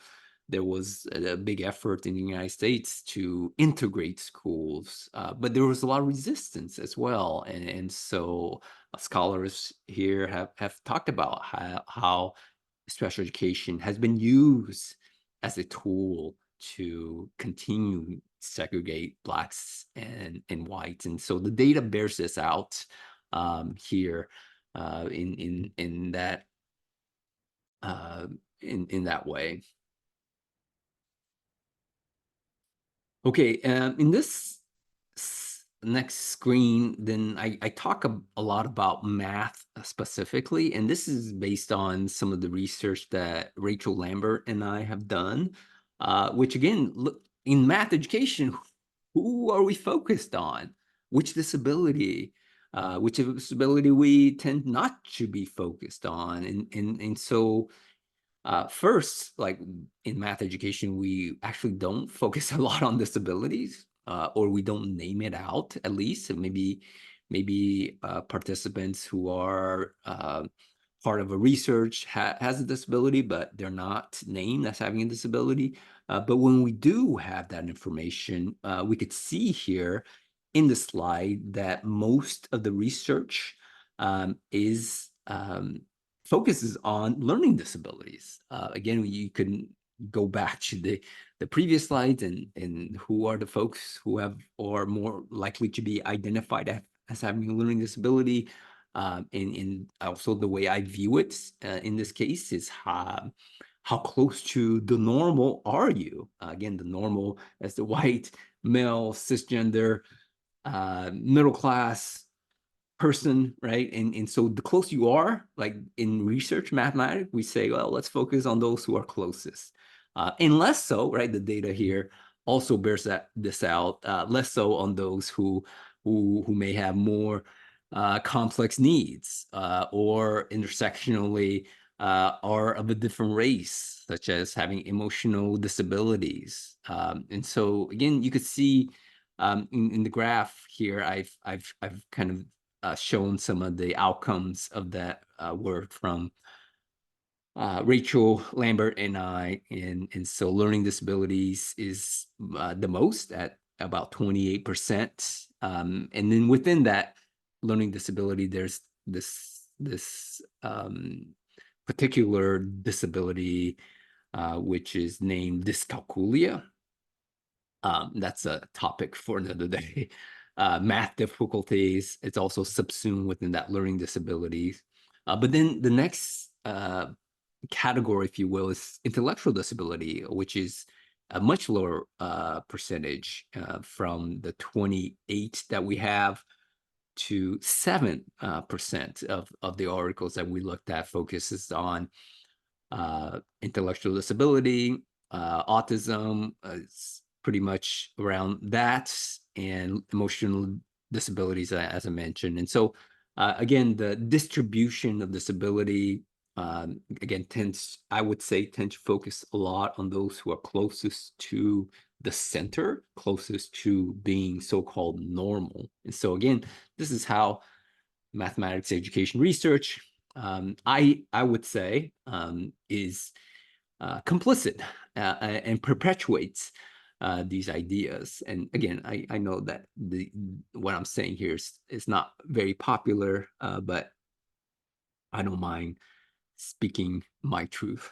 there was a big effort in the United States to integrate schools, but there was a lot of resistance as well. And so scholars here have talked about how special education has been used as a tool to continue segregate blacks and whites. And so the data bears this out here in that in that way. Okay, in this next screen, then I talk a lot about math specifically, and this is based on some of the research that Rachel Lambert and I have done, which again, look, in math education, who are we focused on? Which disability? Which disability we tend not to be focused on? And so first, like in math education, we actually don't focus a lot on disabilities, or we don't name it out at least. And maybe participants who are part of a research has a disability, but they're not named as having a disability. But when we do have that information, we could see here in the slide that most of the research is focuses on learning disabilities. Again, you can go back to the previous slides and who are the folks who have or are more likely to be identified as having a learning disability. And also the way I view it in this case is how close to the normal are you? Again, the normal as the white, male, cisgender, middle class person, right? And so the closer you are, like in research mathematics, we say, well, let's focus on those who are closest. And less so, right? The data here also bears this out, less so on those who may have more complex needs or intersectionally are of a different race, such as having emotional disabilities. And so again, you could see in the graph here, I've kind of shown some of the outcomes of that work from Rachel Lambert and I, and so learning disabilities is the most at about 28%, and then within that learning disability, there's this particular disability which is named dyscalculia. That's a topic for another day. Math difficulties, it's also subsumed within that learning disabilities. But then the next category, if you will, is intellectual disability, which is a much lower percentage from the 28 that we have to 7% of the articles that we looked at focuses on intellectual disability, autism, pretty much around that and emotional disabilities, as I mentioned. And so, again, the distribution of disability, again, I would say, tends to focus a lot on those who are closest to the center, closest to being so-called normal. And so, again, this is how mathematics education research, I would say, is complicit and perpetuates these ideas. And again, I know that what I'm saying here is not very popular, but I don't mind speaking my truth.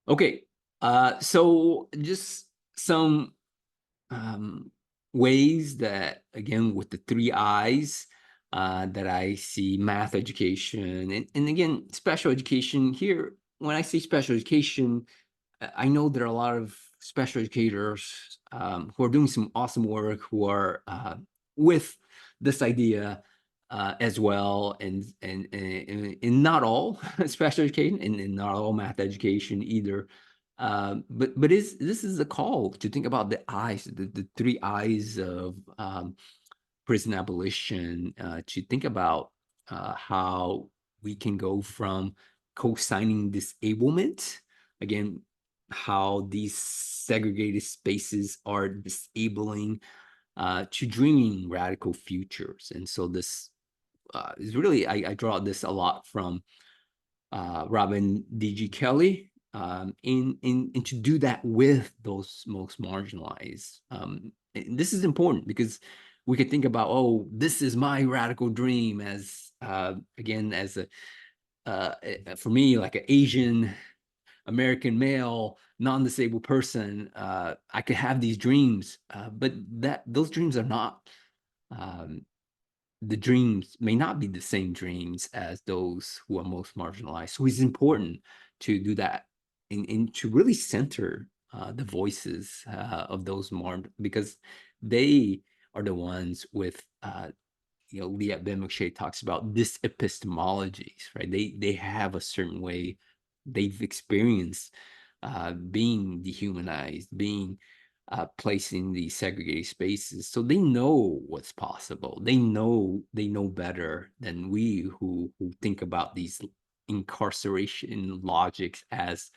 Okay, so just some um, ways that, again, with the three I's, that I see math education and again, special education here. When I say special education, I know there are a lot of special educators who are doing some awesome work, who are with this idea as well, and not all special education and not all math education either. But this is a call to think about the eyes, the three eyes of prison abolition, to think about how we can go from co-signing disablement, again, how these segregated spaces are disabling, to dreaming radical futures. And so this is really, I draw this a lot from Robin D.G. Kelly, and to do that with those most marginalized. And this is important because we could think about, oh, this is my radical dream as, again, as for me, like an Asian American male, non-disabled person, I could have these dreams, but those dreams are not, um, the dreams may not be the same dreams as those who are most marginalized. So it's important to do that and to really center the voices of those more, because they are the ones with, Leah Ben McShay talks about this epistemologies, right? They have a certain way they've experienced being dehumanized, being placed in these segregated spaces. So they know what's possible. They know better than we who think about these incarceration logics as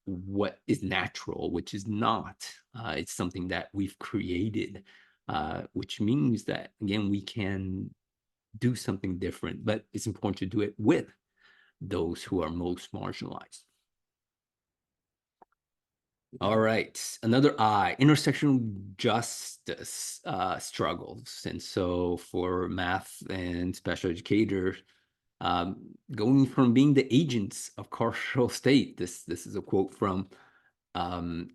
what is natural, which is not. It's something that we've created, which means that, again, we can do something different, but it's important to do it with those who are most marginalized. All right, another I, intersectional justice struggles. And so for math and special educators, going from being the agents of carceral state, this is a quote from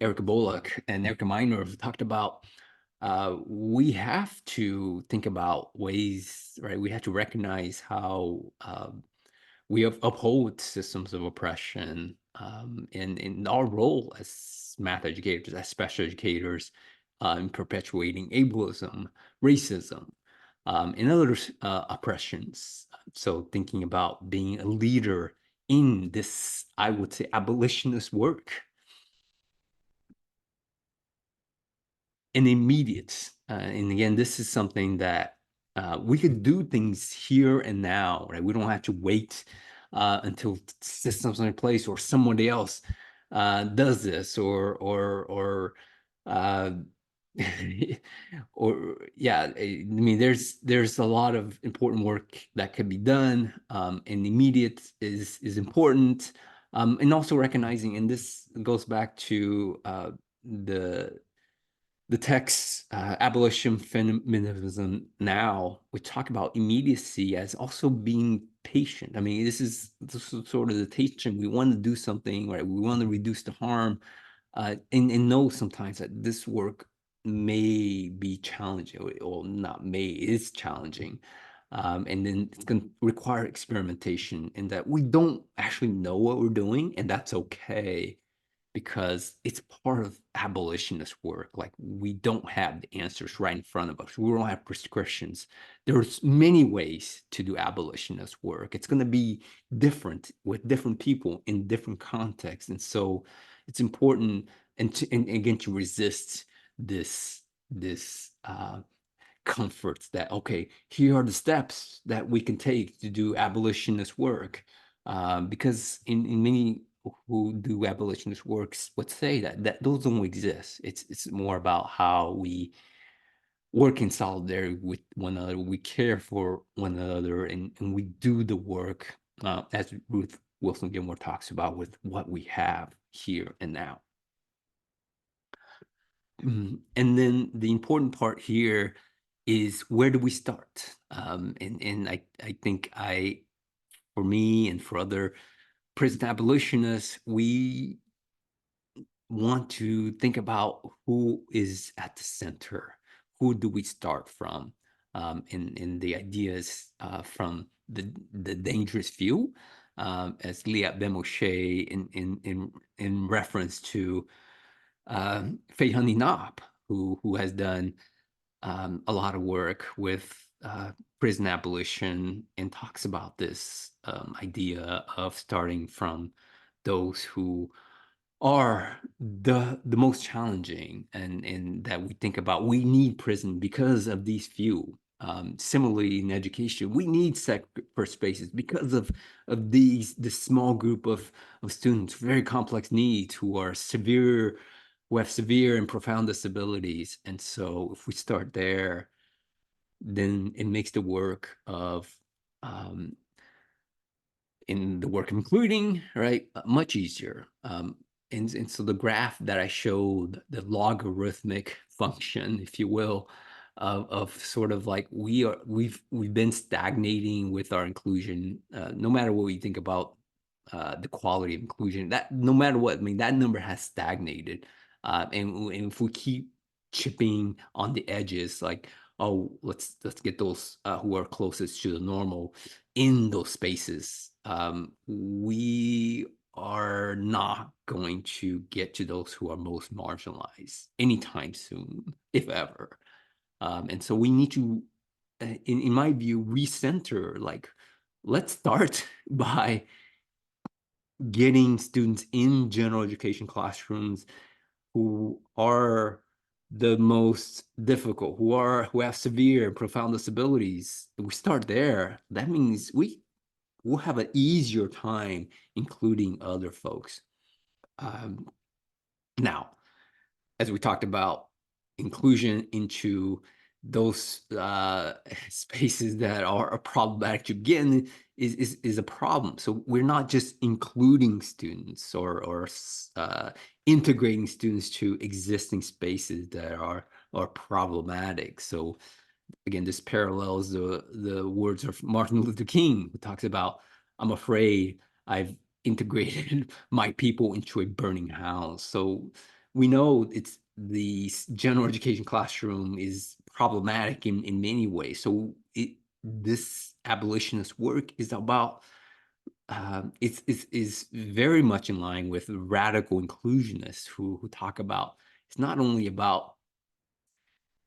Erica Bullock and Erica Miner have talked about, we have to think about ways, right? We have to recognize how we uphold systems of oppression, in our role as math educators, as special educators, in perpetuating ableism, racism, and other oppressions. So thinking about being a leader in this, I would say, abolitionist work, and immediate. And again, this is something that we could do things here and now, right? We don't have to wait until systems are in place or somebody else does this, or uh, or yeah. I mean, there's a lot of important work that could be done, and immediate is important, and also recognizing, and this goes back to the text, Abolition Feminism Now, we talk about immediacy as also being patient. I mean, this is sort of the tension. We want to do something, right? We want to reduce the harm, and know sometimes that this work may be challenging, or not may, it is challenging. And then it's going to require experimentation, and that we don't actually know what we're doing, and that's okay, because it's part of abolitionist work. Like, we don't have the answers right in front of us. We don't have prescriptions. There's many ways to do abolitionist work. It's going to be different with different people in different contexts. And so it's important and again to resist this comforts that, okay, here are the steps that we can take to do abolitionist work. Because in many who do abolitionist works would say that those don't exist. It's more about how we work in solidarity with one another. We care for one another, and we do the work, as Ruth Wilson Gilmore talks about, with what we have here and now. And then the important part here is, where do we start? And I think for me and for other prison abolitionists, we want to think about who is at the center. Who do we start from? And the ideas from the dangerous few, as Leah Bemoshe in reference to Faye Knopp, who has done a lot of work with prison abolition and talks about this idea of starting from those who are the most challenging, and that we think about. We need prison because of these few. Similarly, in education, we need separate spaces because of this small group of students, very complex needs, who have severe and profound disabilities. And so if we start there, then it makes the work of in the work of including, right, much easier. And so the graph that I showed, the logarithmic function, if you will, of sort of like we've been stagnating with our inclusion, no matter what we think about the quality of inclusion. That no matter what, I mean, that number has stagnated, and if we keep chipping on the edges, like, oh, let's get those who are closest to the normal in those spaces, we are not going to get to those who are most marginalized anytime soon, if ever. And so we need to, in my view, recenter. Like, let's start by getting students in general education classrooms who are the most difficult, who have severe and profound disabilities. We start there. That means we'll have an easier time including other folks. Um, Now, as we talked about, inclusion into those spaces that are problematic to get in is a problem. So we're not just including students or integrating students to existing spaces that are problematic. So again, this parallels the words of Martin Luther King, who talks about, "I'm afraid I've integrated my people into a burning house." So we know it's the general education classroom is problematic in many ways. So this abolitionist work is about, it's very much in line with radical inclusionists who talk about, it's not only about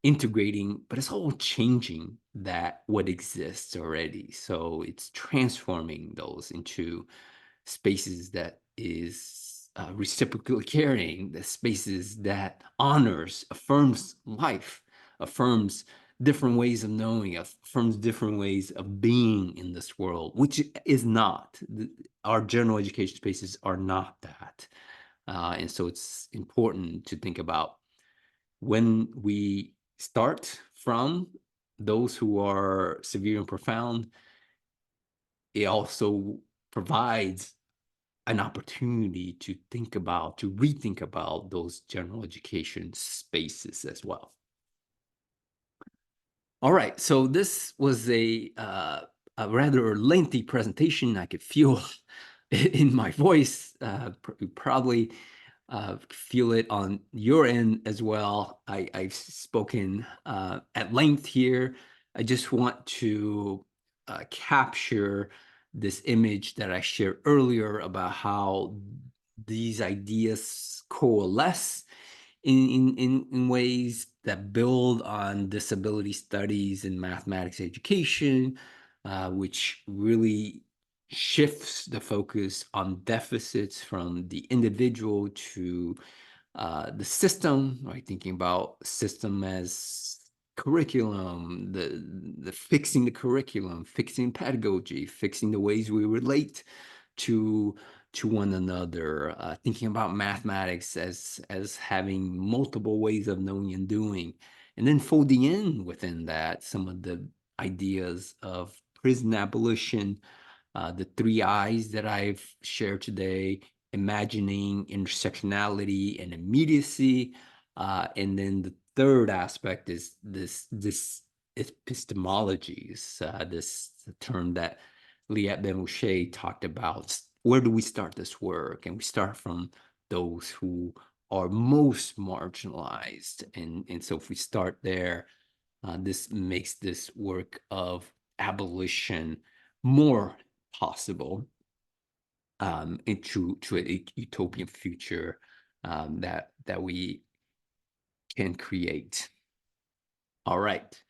integrating, but it's all changing that what exists already. So it's transforming those into spaces that is reciprocally caring, the spaces that honors, affirms life, affirms different ways of knowing, affirms different ways of being in this world, which is not. Our general education spaces are not that. And so it's important to think about, when we start from those who are severe and profound, it also provides an opportunity to rethink about those general education spaces as well. All right, so this was a rather lengthy presentation. I could feel in my voice, probably feel it on your end as well. I've spoken at length here. I just want to capture this image that I shared earlier about how these ideas coalesce in ways that build on disability studies and mathematics education, which really shifts the focus on deficits from the individual to the system, right? Thinking about system as curriculum, the fixing the curriculum, fixing pedagogy, fixing the ways we relate to one another, thinking about mathematics as having multiple ways of knowing and doing, and then folding in within that some of the ideas of prison abolition, the three I's that I've shared today: imagining, intersectionality, and immediacy. And then the third aspect is this epistemologies, this term that Liat Ben talked about. Where do we start this work? And we start from those who are most marginalized. And so if we start there, this makes this work of abolition more possible, into a utopian future, that we can create. All right.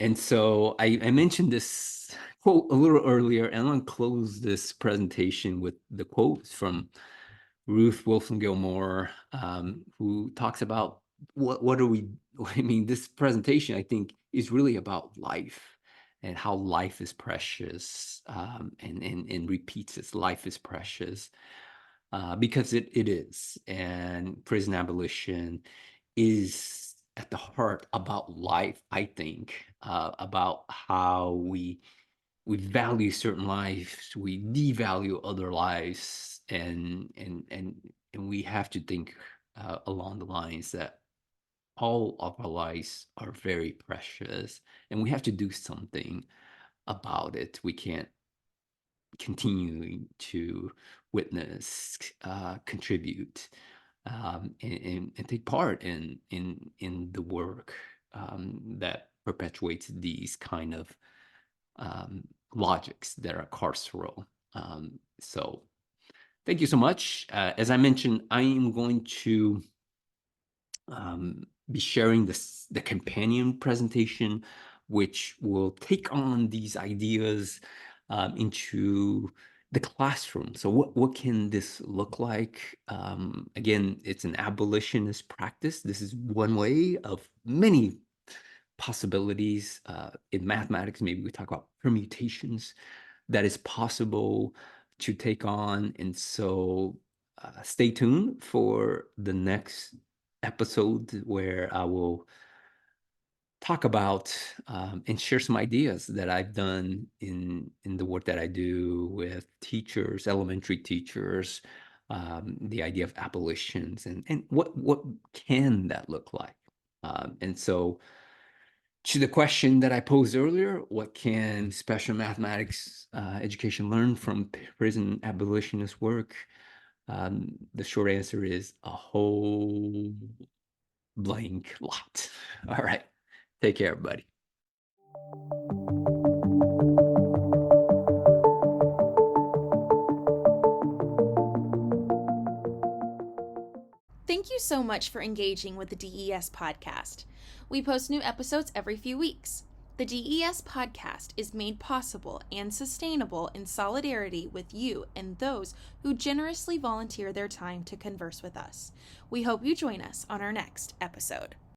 And so I mentioned this quote a little earlier, and I'm going to close this presentation with the quotes from Ruth Wilson Gilmore, who talks about what are we, I mean, this presentation, I think, is really about life and how life is precious, and repeats its life is precious, because it is. And prison abolition is at the heart about life, I think, about how we value certain lives, we devalue other lives, and we have to think, along the lines that all of our lives are very precious, and we have to do something about it. We can't continue to witness, contribute, and take part in the work, that perpetuates these kind of, logics that are carceral. So thank you so much. As I mentioned, I am going to, be sharing the companion presentation, which will take on these ideas, into the classroom. So what can this look like? Again, it's an abolitionist practice. This is one way of many possibilities. In mathematics, maybe we talk about permutations that is possible to take on. And so stay tuned for the next episode, where I will talk about, and share some ideas that I've done in the work that I do with teachers, elementary teachers, the idea of abolitions, and what can that look like. And so to the question that I posed earlier, what can special mathematics, education learn from prison abolitionist work? The short answer is a whole blank lot. All right. Take care, everybody. Thank you so much for engaging with the DES podcast. We post new episodes every few weeks. The DES podcast is made possible and sustainable in solidarity with you and those who generously volunteer their time to converse with us. We hope you join us on our next episode.